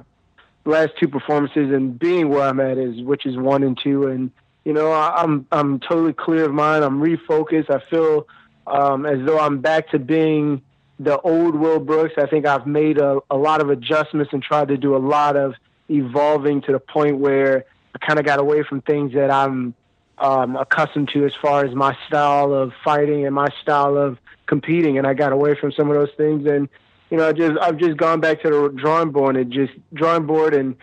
last two performances and being where I'm at, which is 1-2, and I'm totally clear of mine. I'm refocused. I feel as though I'm back to being the old Will Brooks. I think I've made a lot of adjustments and tried to do a lot of evolving to the point where I kind of got away from things that I'm accustomed to as far as my style of fighting and my style of competing. And I got away from some of those things. And, I've just gone back to the drawing board and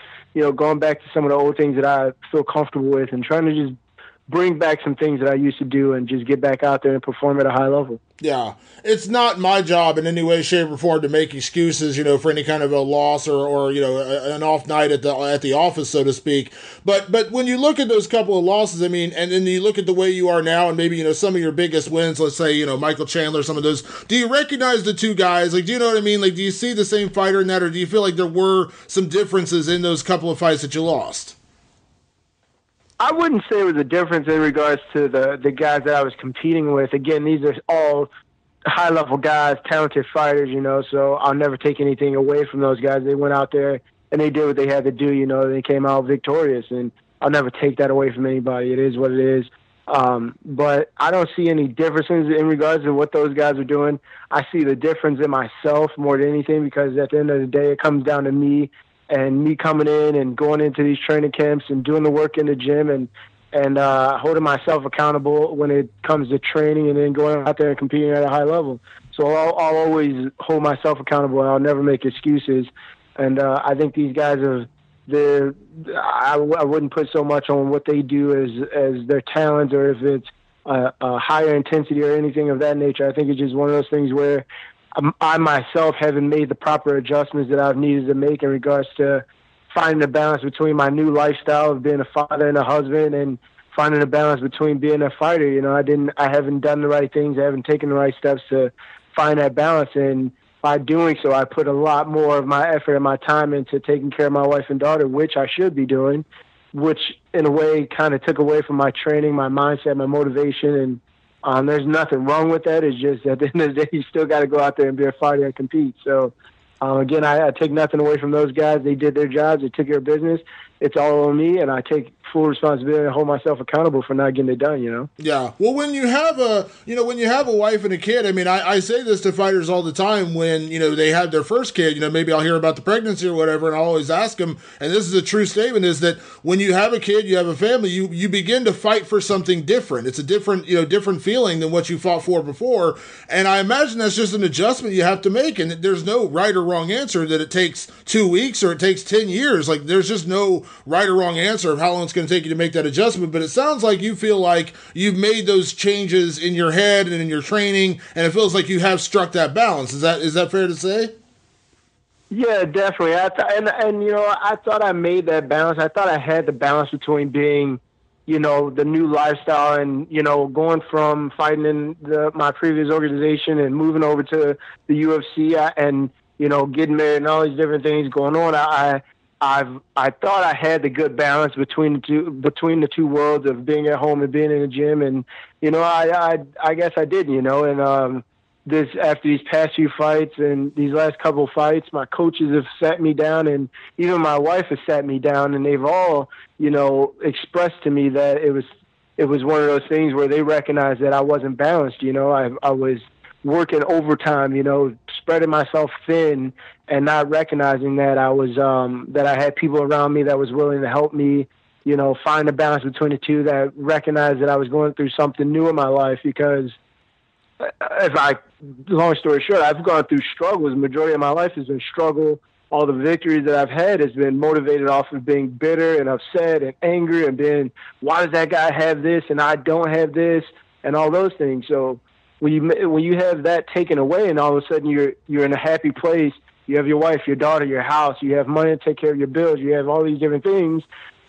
going back to some of the old things that I feel comfortable with and trying to just bring back some things that I used to do and just get back out there and perform at a high level. Yeah. It's not my job in any way, shape, or form to make excuses, for any kind of a loss or an off night at the office, so to speak. But when you look at those couple of losses, I mean, and then you look at the way you are now and maybe, some of your biggest wins, let's say, Michael Chandler, some of those, do you recognize the two guys? Like, do you know what I mean? Like, do you see the same fighter in that, or do you feel like there were some differences in those couple of fights that you lost? I wouldn't say it was a difference in regards to the guys that I was competing with. Again, these are all high-level guys, talented fighters, so I'll never take anything away from those guys. They went out there and they did what they had to do, they came out victorious, and I'll never take that away from anybody. It is what it is. But I don't see any differences in regards to what those guys are doing. I see the difference in myself more than anything, because at the end of the day, it comes down to me. And me coming in and going into these training camps and doing the work in the gym and holding myself accountable when it comes to training and then going out there and competing at a high level. So I'll always hold myself accountable, and I'll never make excuses. And I think these guys I wouldn't put so much on what they do as their talent, or if it's a higher intensity or anything of that nature. I think it's just one of those things where I myself haven't made the proper adjustments that I've needed to make in regards to finding a balance between my new lifestyle of being a father and a husband, and finding a balance between being a fighter. I haven't done the right things. I haven't taken the right steps to find that balance. And by doing so, I put a lot more of my effort and my time into taking care of my wife and daughter, which I should be doing, which in a way kind of took away from my training, my mindset, my motivation. And there's nothing wrong with that. It's just at the end of the day, you still got to go out there and be a fighter and compete. So, again, I take nothing away from those guys. They did their jobs. They took care of business. It's all on me, and I take full responsibility and hold myself accountable for not getting it done, Yeah. Well, when you have a wife and a kid, I mean, I say this to fighters all the time when, they have their first kid, maybe I'll hear about the pregnancy or whatever, and I'll always ask them, and this is a true statement, is that when you have a kid, you have a family, you begin to fight for something different. It's a different feeling than what you fought for before. And I imagine that's just an adjustment you have to make. And there's no right or wrong answer that it takes 2 weeks or it takes 10 years. Like, there's just no right or wrong answer of how long it's going to take you to make that adjustment. But it sounds like you feel like you've made those changes in your head and in your training, and it feels like you have struck that balance. Is that fair to say? Yeah, definitely. I thought I made that balance. I thought I had the balance between being, the new lifestyle and, going from fighting in my previous organization and moving over to the UFC and, getting married and all these different things going on. I thought I had the good balance between the two worlds of being at home and being in the gym, and I guess I did, and after these past few fights and these last couple fights, my coaches have sat me down, and even my wife has sat me down, and they've all, expressed to me that it was one of those things where they recognized that I wasn't balanced. I was working overtime, spreading myself thin and not recognizing that I was, that I had people around me that was willing to help me, find a balance between the two, that recognized that I was going through something new in my life. Because long story short, I've gone through struggles. The majority of my life has been struggle. All the victories that I've had has been motivated off of being bitter and upset and angry and being, why does that guy have this and I don't have this, and all those things. So when you have that taken away, and all of a sudden you're in a happy place, you have your wife, your daughter, your house, you have money to take care of your bills, you have all these different things.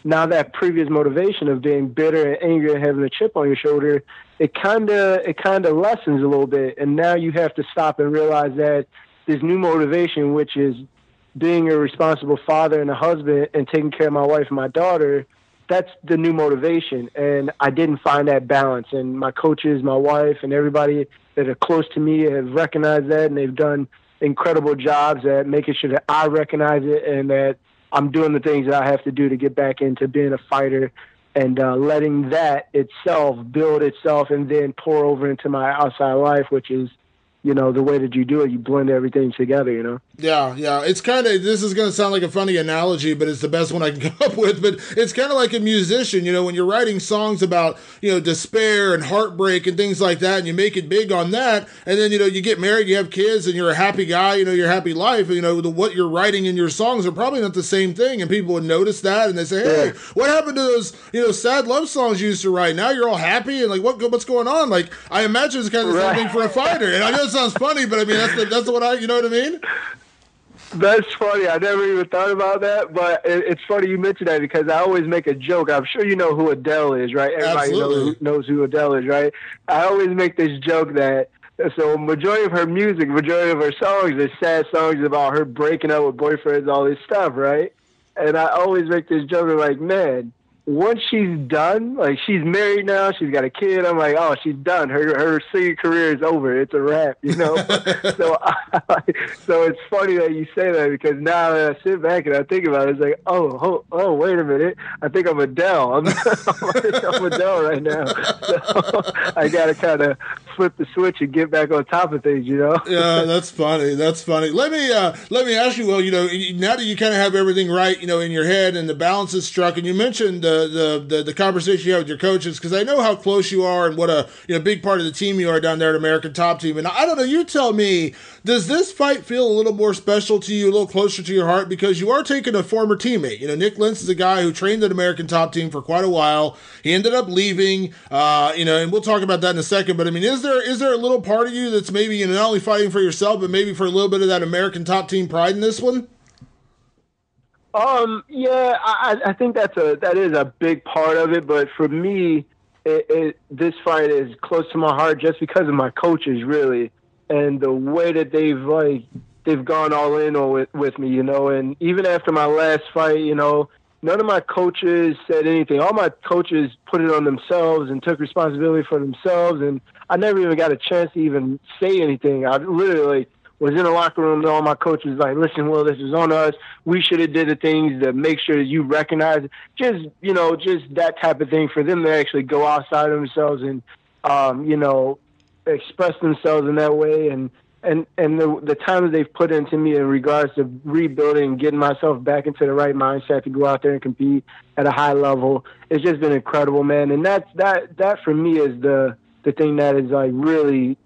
Now that previous motivation of being bitter and angry and having a chip on your shoulder, it kind of lessens a little bit. And now you have to stop and realize that this new motivation, which is being a responsible father and a husband and taking care of my wife and my daughter, that's the new motivation. And I didn't find that balance. And my coaches, my wife, and everybody that are close to me have recognized that, and they've done incredible jobs at making sure that I recognize it and that I'm doing the things that I have to do to get back into being a fighter, and letting that itself build itself and then pour over into my outside life, which is, the way that you do it, you blend everything together, Yeah. It's kind of, this is going to sound like a funny analogy, but it's the best one I can come up with. But it's kind of like a musician, when you're writing songs about, despair and heartbreak and things like that, and you make it big on that. And then, you get married, you have kids, and you're a happy guy, your happy life, what you're writing in your songs are probably not the same thing. And people would notice that, and they say, hey, what happened to those, sad love songs you used to write? Now you're all happy, and like, what's going on? Like, I imagine it's kind of the same thing for a fighter. And I know it sounds funny, but I mean, that's what you know what I mean? That's funny. I never even thought about that, but it's funny you mentioned that, because I always make a joke. I'm sure you know who Adele is, right? Everybody knows who Adele is, right? I always make this joke that, so majority of her music, majority of her songs are sad songs about her breaking up with boyfriends, all this stuff, right? And I always make this joke of like, man, once she's done, like she's married now, she's got a kid, I'm like, oh, she's done. Her singing career is over. It's a wrap, So it's funny that you say that, because now that I sit back and I think about it, it's like, oh, wait a minute. I think I'm Adele. I'm Adele right now. So I got to kind of flip the switch and get back on top of things, Yeah, that's funny. Let me ask you, well, now that you kind of have everything right, in your head and the balance is struck, and you mentioned the conversation you had with your coaches, because I know how close you are and what a big part of the team you are down there at American Top Team. And I don't know, you tell me, does this fight feel a little more special to you, a little closer to your heart, because you are taking a former teammate? Nick Lentz is a guy who trained at American Top Team for quite a while. He ended up leaving, and we'll talk about that in a second. But I mean, is there a little part of you that's maybe not only fighting for yourself, but maybe for a little bit of that American Top Team pride in this one? Yeah, I think that is a big part of it, but for me, this fight is close to my heart just because of my coaches, really, and the way that they've gone all in with me, and even after my last fight, none of my coaches said anything. All my coaches put it on themselves and took responsibility for themselves, and I never even got a chance to even say anything. I literally was in the locker room, and all my coaches like, listen, Will, this is on us. We should have did the things to make sure that you recognize it. Just that type of thing for them to actually go outside of themselves and, express themselves in that way. And the time that they've put into me in regards to rebuilding and getting myself back into the right mindset to go out there and compete at a high level, it's just been incredible, man. And that for me is the thing that is like really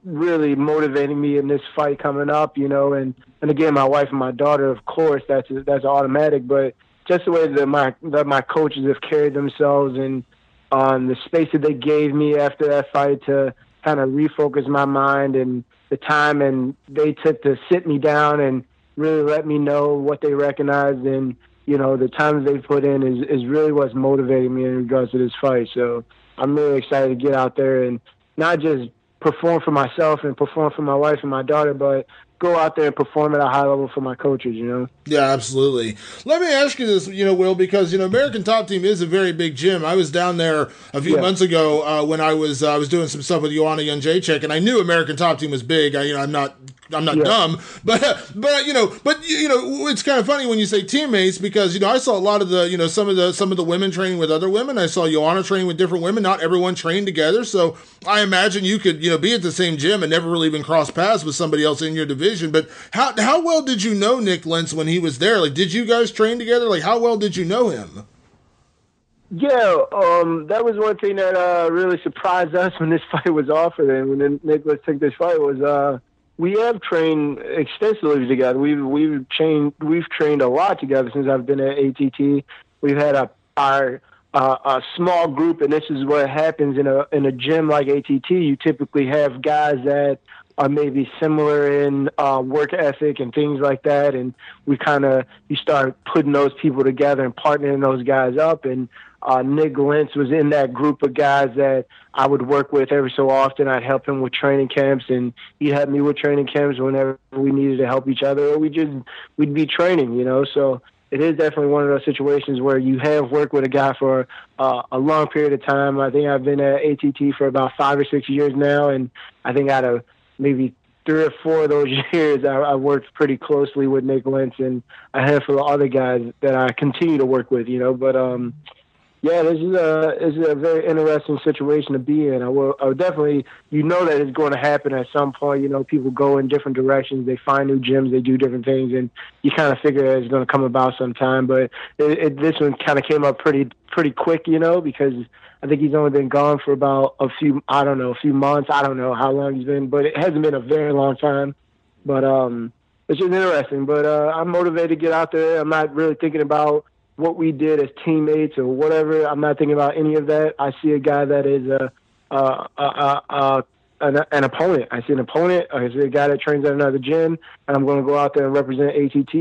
motivating me in this fight coming up, and again, my wife and my daughter, of course, that's automatic, but just the way that my coaches have carried themselves and the space that they gave me after that fight to kind of refocus my mind, and the time and they took to sit me down and really let me know what they recognized, and the time that they put in is really what's motivating me in regards to this fight. So I'm really excited to get out there and not just perform for myself and perform for my wife and my daughter, but go out there and perform at a high level for my coaches, you know? Yeah, absolutely. Let me ask you this, Will, because, American Top Team is a very big gym. I was down there a few months ago when I was doing some stuff with Joanna Jędrzejczyk, and I knew American Top Team was big. I'm not dumb, but it's kind of funny when you say teammates, because I saw a lot of the some of the women training with other women. I saw Joanna training with different women. Not everyone trained together, so I imagine you could be at the same gym and never really even cross paths with somebody else in your division. But how well did you know Nick Lentz when he was there? Like, did you guys train together? Like, how well did you know him? Yeah, that was one thing that really surprised us when this fight was offered, and when Nicholas took this fight was we have trained extensively together. We've trained a lot together since I've been at ATT. We've had our small group, and this is what happens in a gym like ATT. You typically have guys that are maybe similar in work ethic and things like that, and you start putting those people together and partnering those guys up. And Nick Lentz was in that group of guys that I would work with every so often. I'd help him with training camps, and he'd help me with training camps whenever we needed to help each other, or we'd be training, So it is definitely one of those situations where you have worked with a guy for a long period of time. I think I've been at ATT for about 5 or 6 years now, and I think out of maybe 3 or 4 of those years, I worked pretty closely with Nick Lentz and a handful of other guys that I continue to work with, But yeah, this is a very interesting situation to be in. I would definitely, that it's going to happen at some point. People go in different directions. They find new gyms. They do different things, and you kind of figure it's going to come about sometime. But this one kind of came up pretty quick, because I think he's only been gone for about a few months. I don't know how long he's been, but it hasn't been a very long time. But it's just interesting. But I'm motivated to get out there. I'm not really thinking about what we did as teammates or whatever. I'm not thinking about any of that. I see a guy that is an opponent. I see an opponent. I see a guy that trains at another gym, and I'm going to go out there and represent ATT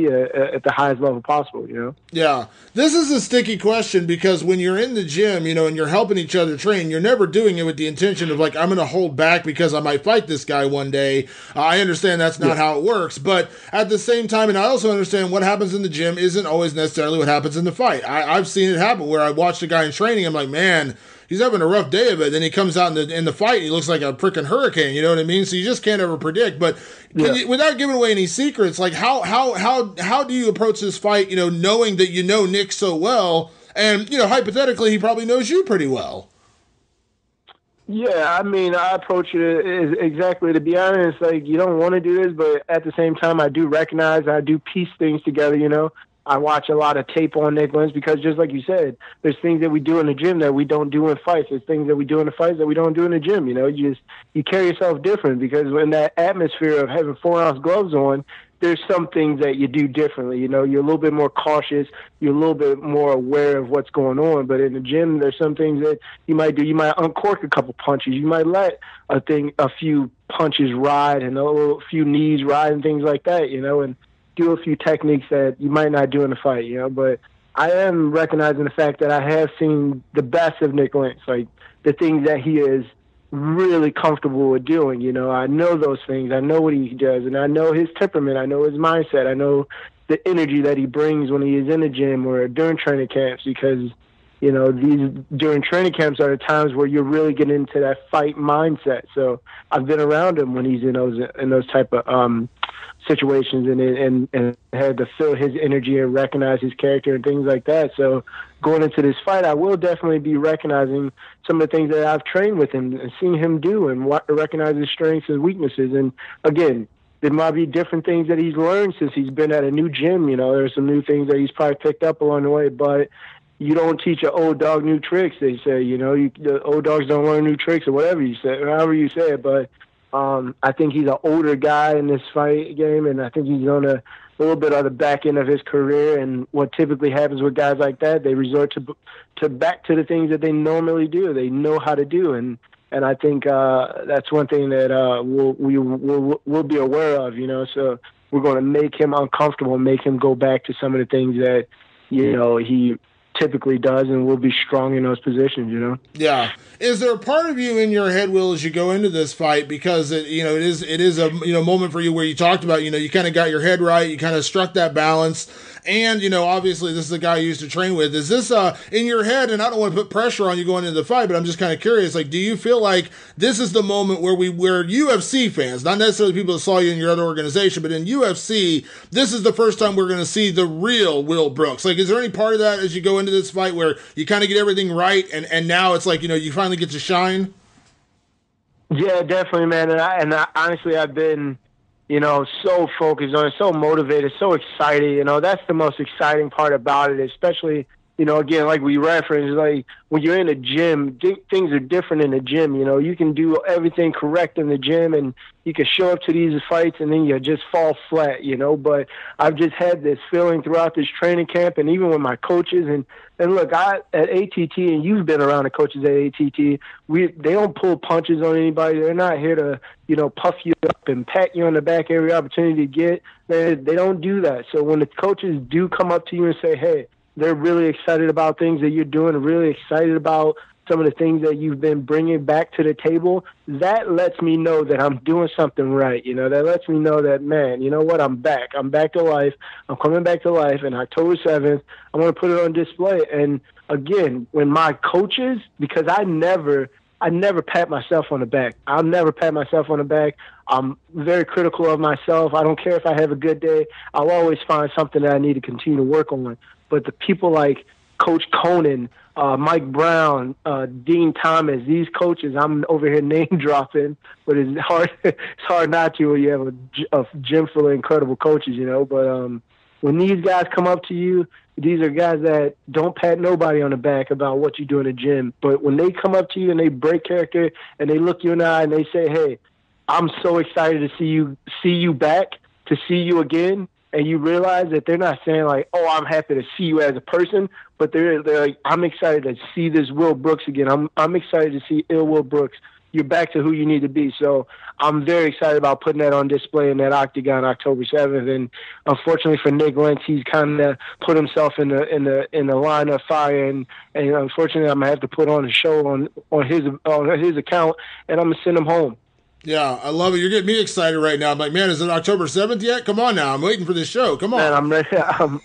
at the highest level possible, Yeah. This is a sticky question, because when you're in the gym, and you're helping each other train, you're never doing it with the intention of, like, I'm going to hold back because I might fight this guy one day. I understand that's not how it works, but at the same time, and I also understand what happens in the gym isn't always necessarily what happens in the fight. I've seen it happen where I watched a guy in training, I'm like, man, he's having a rough day of it. Then he comes out in the fight, he looks like a freaking hurricane. You know what I mean? So you just can't ever predict. But without giving away any secrets, like how do you approach this fight? Knowing that Nick so well, and hypothetically he probably knows you pretty well. Yeah, I mean, I approach it as exactly, to be honest, like, you don't want to do this, but at the same time, I do recognize, I do piece things together, I watch a lot of tape on Nick Lentz because, just like you said, there's things that we do in the gym that we don't do in fights. There's things that we do in the fights that we don't do in the gym. You carry yourself different, because in that atmosphere of having 4-ounce gloves on, there's some things that you do differently. You're a little bit more cautious. You're a little bit more aware of what's going on. But in the gym, there's some things that you might do. You might uncork a couple punches. You might let a few punches ride and a few knees ride and things like that, and do a few techniques that you might not do in the fight, But I am recognizing the fact that I have seen the best of Nick Lentz, like the things that he is really comfortable with doing. I know those things. I know what he does, and I know his temperament. I know his mindset. I know the energy that he brings when he is in the gym or during training camps, because these during training camps are the times where you're really getting into that fight mindset. So I've been around him when he's in those type of situations, and had to feel his energy and recognize his character and things like that. So going into this fight, I will definitely be recognizing some of the things that I've trained with him and seen him do, and recognize his strengths and weaknesses. And again, there might be different things that he's learned since he's been at a new gym. There's some new things that he's probably picked up along the way, but you don't teach an old dog new tricks, they say. The old dogs don't learn new tricks, or whatever you say, however you say it. But I think he's an older guy in this fight game, and I think he's on a little bit on the back end of his career. And what typically happens with guys like that, they resort to back to the things that they normally do. They know how to do, and I think that's one thing that we'll be aware of. So we're going to make him uncomfortable, make him go back to some of the things that he typically does, and we'll be strong in those positions, you know? Yeah. Is there a part of you in your head, Will, as you go into this fight, because it is a moment for you where you talked about, you kind of got your head right, you kind of struck that balance, and obviously this is the guy you used to train with. Is this in your head? And I don't want to put pressure on you going into the fight, but I'm just kind of curious. Like, do you feel like this is the moment where UFC fans, not necessarily people that saw you in your other organization, but in UFC, this is the first time we're going to see the real Will Brooks? Like, is there any part of that as you go into this fight where you kind of get everything right, and now it's like you finally get to shine? Yeah, definitely, man. And I honestly, I've been so focused on it, so motivated, so excited. That's the most exciting part about it, especially, again, like we referenced, like when you're in a gym, things are different in the gym. You can do everything correct in the gym and you can show up to these fights and then you just fall flat, But I've just had this feeling throughout this training camp and even with my coaches. And look, at ATT, and you've been around the coaches at ATT, they don't pull punches on anybody. They're not here to, puff you up and pat you on the back every opportunity to get. They don't do that. So when the coaches do come up to you and say, hey, they're really excited about things that you're doing, really excited about some of the things that you've been bringing back to the table, that lets me know that I'm doing something right. That lets me know that, man, you know what, I'm back. I'm back to life. I'm coming back to life. And October 7th, I'm going to put it on display. And again, when my coaches, because I never pat myself on the back. I'll never pat myself on the back. I'm very critical of myself. I don't care if I have a good day. I'll always find something that I need to continue to work on. But the people like Coach Conan, Mike Brown, Dean Thomas, these coaches, I'm over here name dropping, but it's hard not to when you have a gym full of incredible coaches, But when these guys come up to you, these are guys that don't pat nobody on the back about what you do in the gym. But when they come up to you and they break character and they look you in the eye and they say, hey, I'm so excited to see you back, to see you again, and you realize that they're not saying like, oh, I'm happy to see you as a person, but they're like, I'm excited to see this Will Brooks again. I'm excited to see ill Will Brooks. You're back to who you need to be. So I'm very excited about putting that on display in that octagon October 7th. And unfortunately for Nick Lentz, he's kind of put himself in the line of fire. And unfortunately, I'm gonna have to put on a show on his account, and I'm gonna send him home. Yeah, I love it. You're getting me excited right now. I'm like, man, is it October 7th yet? Come on now. I'm waiting for this show. Come on. Man, I'm ready.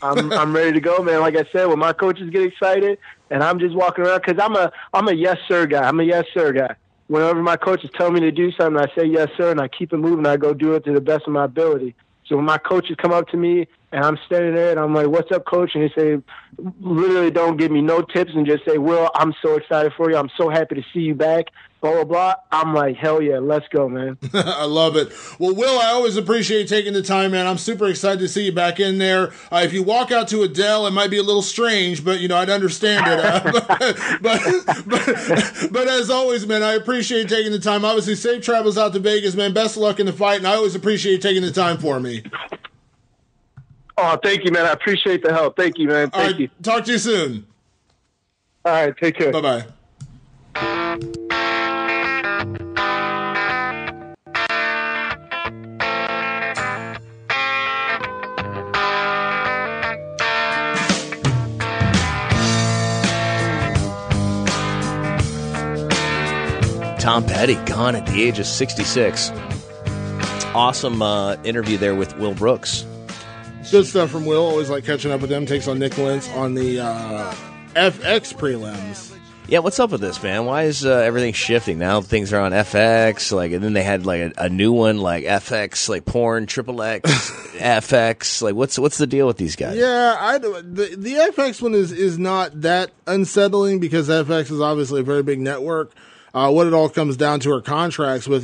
I'm ready to go, man. Like I said, when my coaches get excited and I'm just walking around, because I'm a yes, sir guy. I'm a yes, sir guy. Whenever my coaches tell me to do something, I say yes, sir, and I keep it moving. I go do it to the best of my ability. So when my coaches come up to me and I'm standing there and I'm like, what's up, coach? And they say, literally don't give me no tips and just say, Will, I'm so excited for you. I'm so happy to see you back. Blah, blah, blah. I'm like, hell yeah, let's go, man. I love it. Well, Will, I always appreciate taking the time, man. I'm super excited to see you back in there. If you walk out to Adele, it might be a little strange, but, I'd understand it. But as always, man, I appreciate taking the time. Obviously, safe travels out to Vegas, man. Best of luck in the fight, and I always appreciate taking the time for me. Oh, thank you, man. I appreciate the help. Thank you, man. Thank you. Talk to you soon. All right, take care. Bye-bye. Tom Petty, gone at the age of 66. Awesome interview there with Will Brooks. Good stuff from Will. Always like catching up with them. Takes on Nick Lentz on the FX prelims. Yeah, what's up with this, man? Why is everything shifting? Now things are on FX, and then they had a new one like FX, like porn, XXX, FX. Like, what's the deal with these guys? Yeah, the FX one is not that unsettling because FX is obviously a very big network. What it all comes down to are contracts with,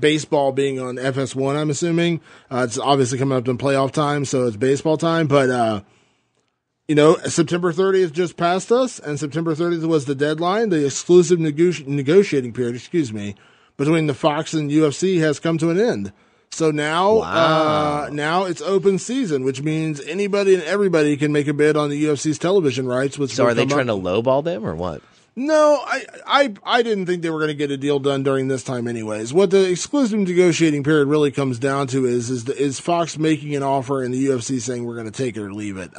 baseball being on FS1, I'm assuming. It's obviously coming up in playoff time, so it's baseball time. But, September 30th just passed us, and September 30th was the deadline. The exclusive negotiating period, between the Fox and UFC has come to an end. So now, now it's open season, which means anybody and everybody can make a bid on the UFC's television rights. So are they trying to lowball them or what? No, I didn't think they were going to get a deal done during this time anyways. What the exclusive negotiating period really comes down to is Fox making an offer and the UFC saying we're going to take it or leave it.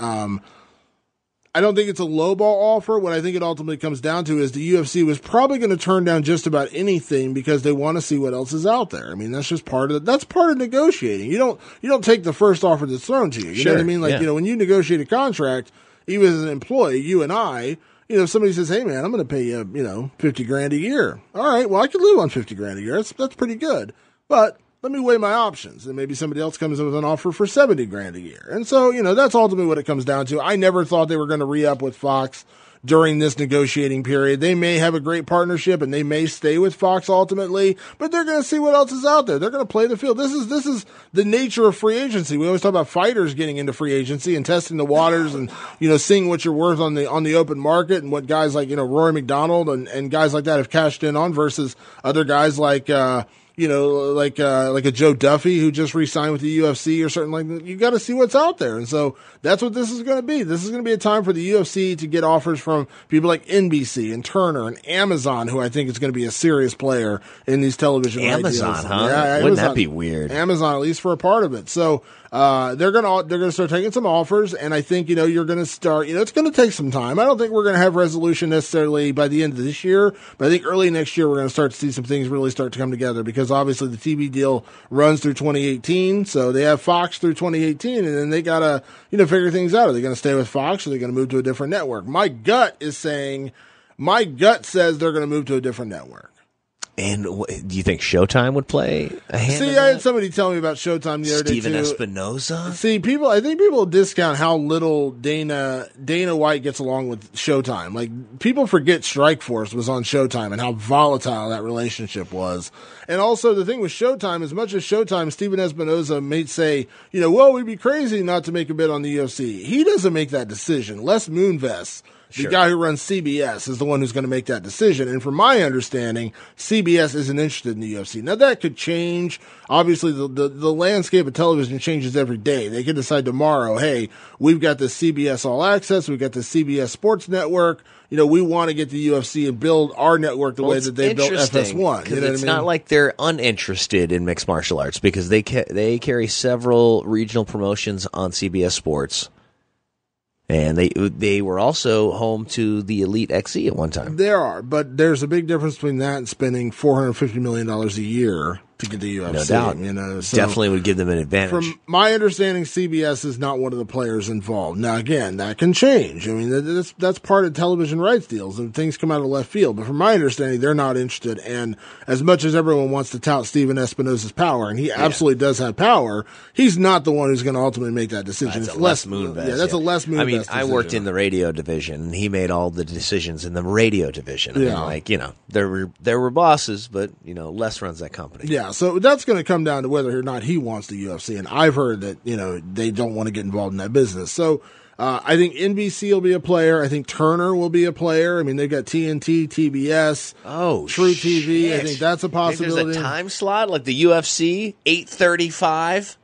I don't think it's a lowball offer. What I think it ultimately comes down to is the UFC was probably going to turn down just about anything because they want to see what else is out there. I mean, that's just part of that's part of negotiating. You don't take the first offer that's thrown to you. You know what I mean? Like, when you negotiate a contract, even as an employee, you and I, if somebody says, "Hey man, I'm going to pay you, $50,000 a year." All right. Well, I could live on $50,000 a year. That's pretty good. But let me weigh my options, and maybe somebody else comes in with an offer for $70,000 a year. And so, that's ultimately what it comes down to. I never thought they were going to re-up with Fox during this negotiating period. They may have a great partnership and they may stay with Fox ultimately, but they're going to see what else is out there. They're going to play the field. This is the nature of free agency. We always talk about fighters getting into free agency and testing the waters and, seeing what you're worth on the open market and what guys like, Rory McDonald and guys like that have cashed in on versus other guys like, like a Joe Duffy who just re-signed with the UFC or something like that. You got to see what's out there. And so that's what this is going to be. This is going to be a time for the UFC to get offers from people like NBC and Turner and Amazon, who I think is going to be a serious player in these television rights deals. Amazon, huh? Yeah, Wouldn't that be weird? Amazon, at least for a part of it. So they're gonna start taking some offers, and I think you're gonna start. It's gonna take some time. I don't think we're gonna have resolution necessarily by the end of this year, but I think early next year we're gonna start to see some things really start to come together because obviously the TV deal runs through 2018, so they have Fox through 2018, and then they gotta figure things out. Are they gonna stay with Fox? Or are they gonna move to a different network? My gut says they're gonna move to a different network. And do you think Showtime would play a hand in I that? had somebody tell me about Showtime the other day, too. Steven Espinoza? See, I think people discount how little Dana White gets along with Showtime. Like, people forget Strikeforce was on Showtime and how volatile that relationship was. And also, the thing with Showtime, as much as Showtime, Steven Espinoza may say, well, we'd be crazy not to make a bid on the UFC. He doesn't make that decision. Les Moonves, the guy who runs CBS, is the one who's going to make that decision. And from my understanding, CBS isn't interested in the UFC. Now, that could change. Obviously, the landscape of television changes every day. They could decide tomorrow, hey, we've got the CBS All Access, we've got the CBS Sports Network. We want to get the UFC and build our network the way that they built FS1. Because it's not like they're uninterested in mixed martial arts because they carry several regional promotions on CBS Sports. And they were also home to the Elite XE at one time. There are, but there's a big difference between that and spending $450 million a year to get the UFC. No doubt. So definitely would give them an advantage. From my understanding, CBS is not one of the players involved. Now, again, that can change. I mean, that's part of television rights deals, and things come out of left field. But from my understanding, they're not interested. And as much as everyone wants to tout Steven Espinoza's power, and he absolutely does have power, he's not the one who's going to ultimately make that decision. That's a Les Moonves. Yeah, that's a Les Moonves decision. I worked in the radio division, and he made all the decisions in the radio division. There were bosses, but Les runs that company. Yeah, so that's going to come down to whether or not he wants the UFC, and I've heard that they don't want to get involved in that business. So I think NBC will be a player. I think Turner will be a player. I mean, they've got TNT, TBS, True TV. I think that's a possibility. There's a time slot like the UFC 8:35,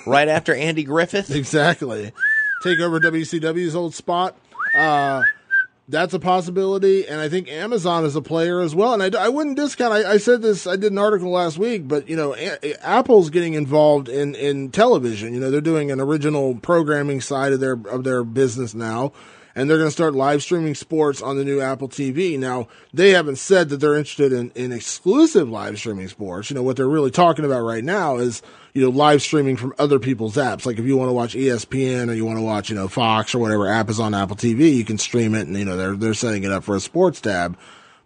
right after Andy Griffith. Exactly, take over WCW's old spot. That's a possibility, and I think Amazon is a player as well. And I wouldn't discount. I said this. I did an article last week, but Apple's getting involved in television. They're doing an original programming side of their business now, and they're going to start live streaming sports on the new Apple TV. Now, they haven't said that they're interested in exclusive live streaming sports. What they're really talking about right now is live streaming from other people's apps. Like if you want to watch ESPN or you want to watch, Fox or whatever app is on Apple TV, you can stream it and, they're setting it up for a sports tab.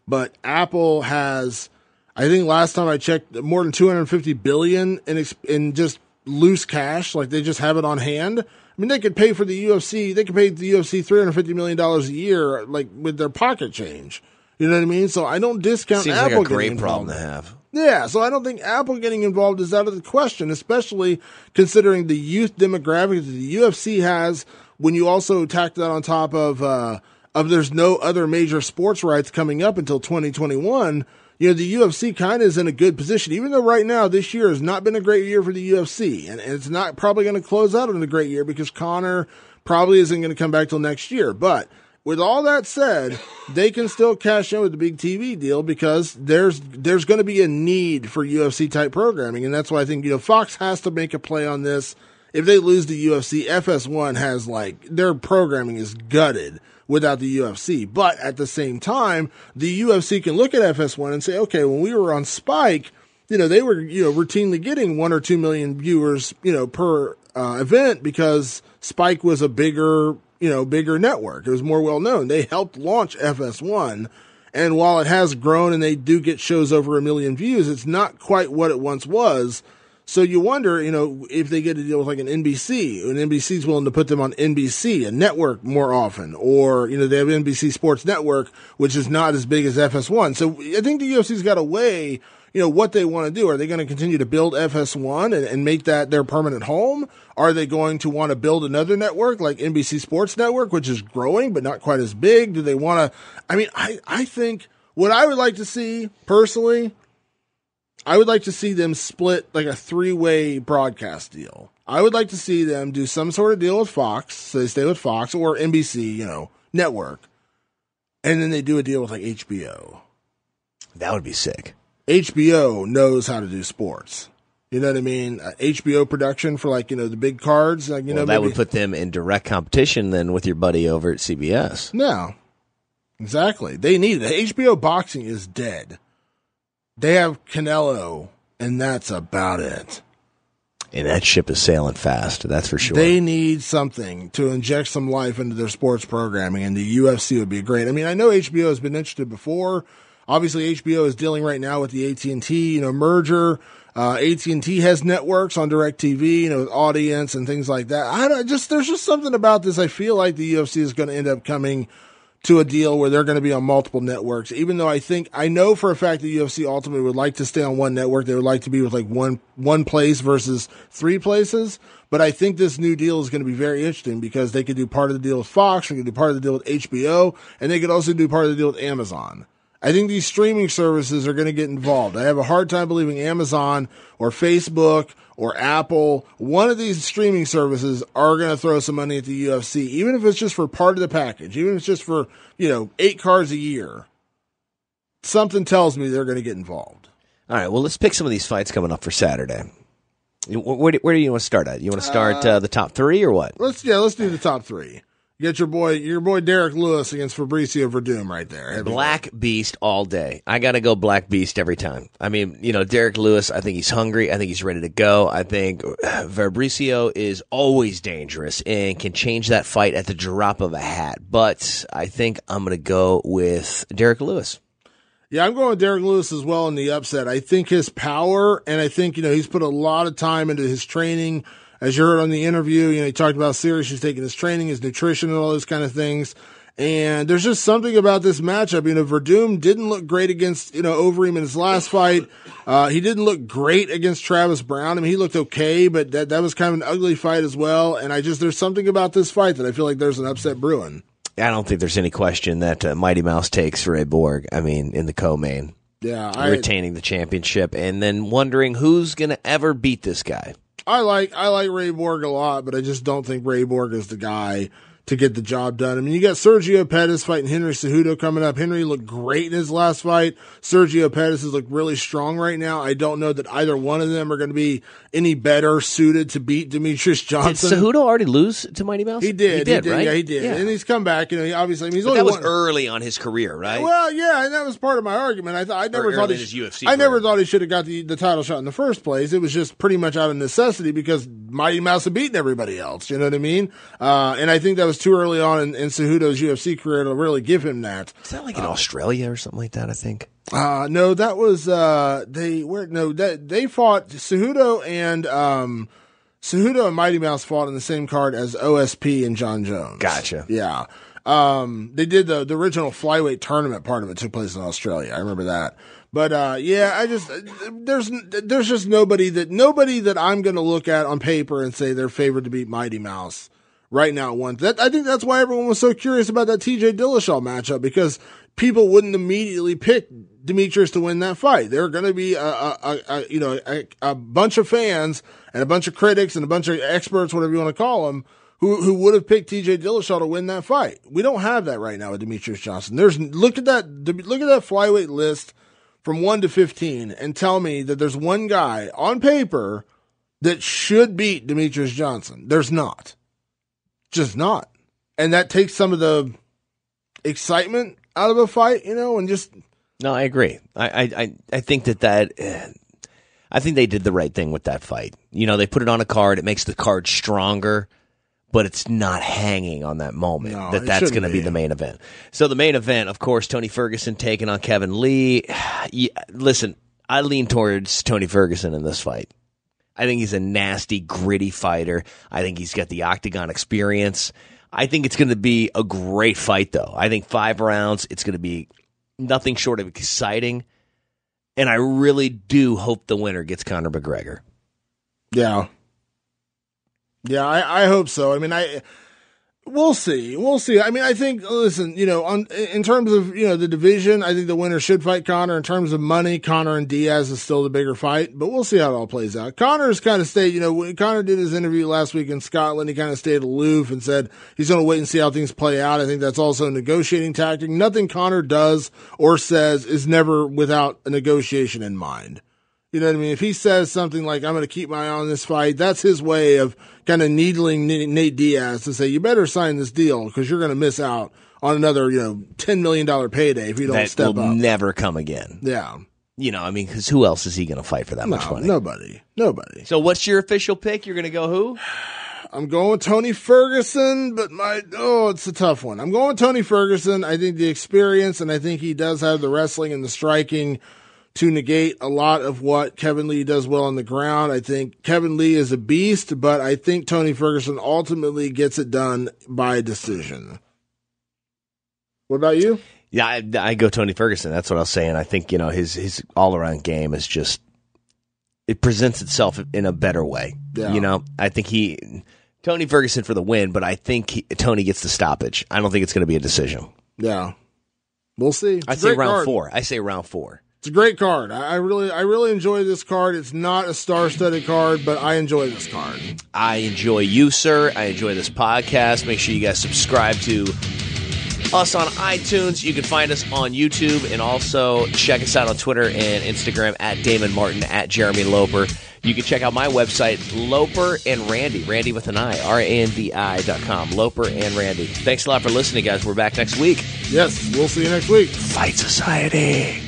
But Apple has, I think last time I checked, more than $250 billion in just loose cash. Like they just have it on hand. I mean, they could pay for the UFC. They could pay the UFC $350 million a year, like with their pocket change. You know what I mean? So I don't discount Seems Apple like a great getting problem involved. to have. Yeah, so I don't think Apple getting involved is out of the question, especially considering the youth demographic that the UFC has. When you also tack that on top of there's no other major sports rights coming up until 2021. The UFC kind of is in a good position, even though right now this year has not been a great year for the UFC, and it's not probably going to close out in a great year because Conor probably isn't going to come back till next year. But with all that said, they can still cash in with the big TV deal because there's going to be a need for UFC type programming, and that's why I think Fox has to make a play on this. If they lose the UFC, FS1 has their programming is gutted. without the UFC. But at the same time, the UFC can look at FS1 and say, okay, when we were on Spike, they were, routinely getting 1 or 2 million viewers, per event because Spike was a bigger network. It was more well known. They helped launch FS1. And while it has grown and they do get shows over 1 million views, it's not quite what it once was. So you wonder, if they get a deal with like an NBC, and NBC's willing to put them on NBC, a network more often, or, they have NBC Sports Network, which is not as big as FS1. So I think the UFC's got to weigh, what they want to do. Are they going to continue to build FS1 and make that their permanent home? Are they going to want to build another network like NBC Sports Network, which is growing but not quite as big? Do they want to? I think what I would like to see personally, I would like to see them split like a 3-way broadcast deal. I would like to see them do some sort of deal with Fox, so they stay with Fox, or NBC, network, and then they do a deal with like HBO. That would be sick. HBO knows how to do sports. You know what I mean? HBO production for like, the big cards. Like, that would put them in direct competition then with your buddy over at CBS. No. Exactly. They need it. HBO boxing is dead. They have Canelo, and that's about it. And that ship is sailing fast, that's for sure. They need something to inject some life into their sports programming, and the UFC would be great. I know HBO has been interested before. Obviously, HBO is dealing right now with the AT&T, merger. AT&T has networks on DirecTV, with audience and things like that. There's just something about this. I feel like the UFC is going to end up coming to a deal where they're going to be on multiple networks. Even though I know for a fact the UFC ultimately would like to stay on one network. They would like to be with like one place versus 3 places. But I think this new deal is going to be very interesting because they could do part of the deal with Fox, they could do part of the deal with HBO, and they could also do part of the deal with Amazon. I think these streaming services are going to get involved. I have a hard time believing Amazon or Facebook or Apple, one of these streaming services are going to throw some money at the UFC, even if it's just for part of the package, even if it's just for, 8 cards a year. Something tells me they're going to get involved. All right, well, let's pick some of these fights coming up for Saturday. Where do you want to start at? You want to start the top 3 or what? Let's do the top 3. You got your boy Derrick Lewis against Fabricio Verdum right there. Black Beast all day. I got to go Black Beast every time. Derrick Lewis, I think he's hungry. I think he's ready to go. I think Fabricio is always dangerous and can change that fight at the drop of a hat. But I think I'm going to go with Derrick Lewis. Yeah, I'm going with Derrick Lewis as well in the upset. I think his power, and I think, he's put a lot of time into his training. As you heard on the interview, he talked about how serious he's taking his training, his nutrition, and all those kind of things. And there's just something about this matchup. Verdum didn't look great against, Overeem in his last fight. He didn't look great against Travis Brown. He looked okay, but that was kind of an ugly fight as well. And there's something about this fight that I feel like there's an upset brewing. I don't think there's any question that Mighty Mouse takes Ray Borg, in the co-main. Yeah. Retaining the championship and then wondering who's going to ever beat this guy. I like Ray Borg a lot, but I just don't think Ray Borg is the guy to get the job done. You got Sergio Pettis fighting Henry Cejudo coming up. Henry looked great in his last fight. Sergio Pettis has looked really strong right now. I don't know that either one of them are going to be any better suited to beat Demetrius Johnson. Did Cejudo already lose to Mighty Mouse? He did, right? Yeah, he did. Yeah. And he's come back. Obviously, he's only that was early on his career, right? Well, yeah, and that was part of my argument. I never thought he should have got the title shot in the first place. It was just pretty much out of necessity because Mighty Mouse had beaten everybody else. You know what I mean? And I think that was too early on in Cejudo's UFC career to really give him that. Is that like in Australia or something like that? I think. No, that was they fought Cejudo and Mighty Mouse fought in the same card as OSP and John Jones. Gotcha. Yeah. They did the original flyweight tournament part of it took place in Australia. I remember that. But there's just nobody that I'm going to look at on paper and say they're favored to beat Mighty Mouse right now. I think that's why everyone was so curious about that TJ Dillashaw matchup, because people wouldn't immediately pick Demetrius to win that fight. There are going to be a bunch of fans and a bunch of critics and a bunch of experts, whatever you want to call them, who would have picked TJ Dillashaw to win that fight. We don't have that right now with Demetrius Johnson. Look at that flyweight list from 1 to 15 and tell me that there's one guy on paper that should beat Demetrius Johnson. There's not. Just not. And that takes some of the excitement out of a fight, and just. No, I agree. I think I think they did the right thing with that fight. They put it on a card. It makes the card stronger, but it's not hanging on that moment that's going to be the main event. So the main event, of course, Tony Ferguson taking on Kevin Lee. Listen, I lean towards Tony Ferguson in this fight. I think he's a nasty, gritty fighter. I think he's got the octagon experience. I think it's going to be a great fight, though. I think 5 rounds, it's going to be nothing short of exciting. And I really do hope the winner gets Conor McGregor. Yeah. Yeah, I hope so. I mean, we'll see. We'll see. I mean, I think, listen, in terms of, the division, I think the winner should fight Conor. In terms of money, Conor and Diaz is still the bigger fight, but we'll see how it all plays out. Conor's kind of stayed, when Conor did his interview last week in Scotland, he kind of stayed aloof and said he's going to wait and see how things play out. I think that's also a negotiating tactic. Nothing Conor does or says is never without a negotiation in mind. You know what I mean? If he says something like, I'm going to keep my eye on this fight, that's his way of kind of needling Nate Diaz to say, you better sign this deal because you're going to miss out on another, $10 million payday if you don't step up. That will never come again. Yeah. Because who else is he going to fight for that much money? Nobody. So what's your official pick? You're going to go who? I'm going with Tony Ferguson, but it's a tough one. I'm going with Tony Ferguson. I think the experience, and I think he does have the wrestling and the striking to negate a lot of what Kevin Lee does well on the ground. I think Kevin Lee is a beast, but I think Tony Ferguson ultimately gets it done by decision. What about you? Yeah, I go Tony Ferguson. That's what I was saying. I think, his all-around game is just, it presents itself in a better way. Yeah. I think Tony Ferguson for the win, but I think Tony gets the stoppage. I don't think it's going to be a decision. Yeah. We'll see. I say round 4. I say round 4. It's a great card. I really enjoy this card. It's not a star-studded card, but I enjoy this card. I enjoy you, sir. I enjoy this podcast. Make sure you guys subscribe to us on iTunes. You can find us on YouTube, and also check us out on Twitter and Instagram at Damon Martin, at Jeremy Loper. You can check out my website, Loper and Randy, Randy with an I, RANDI.com, Loper and Randy. Thanks a lot for listening, guys. We're back next week. Yes, we'll see you next week. Fight Society.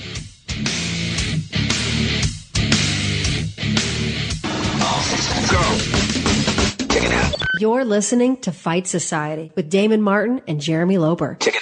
Go. Check it out. You're listening to Fight Society with Damon Martin and Jeremy Loper. Check it out.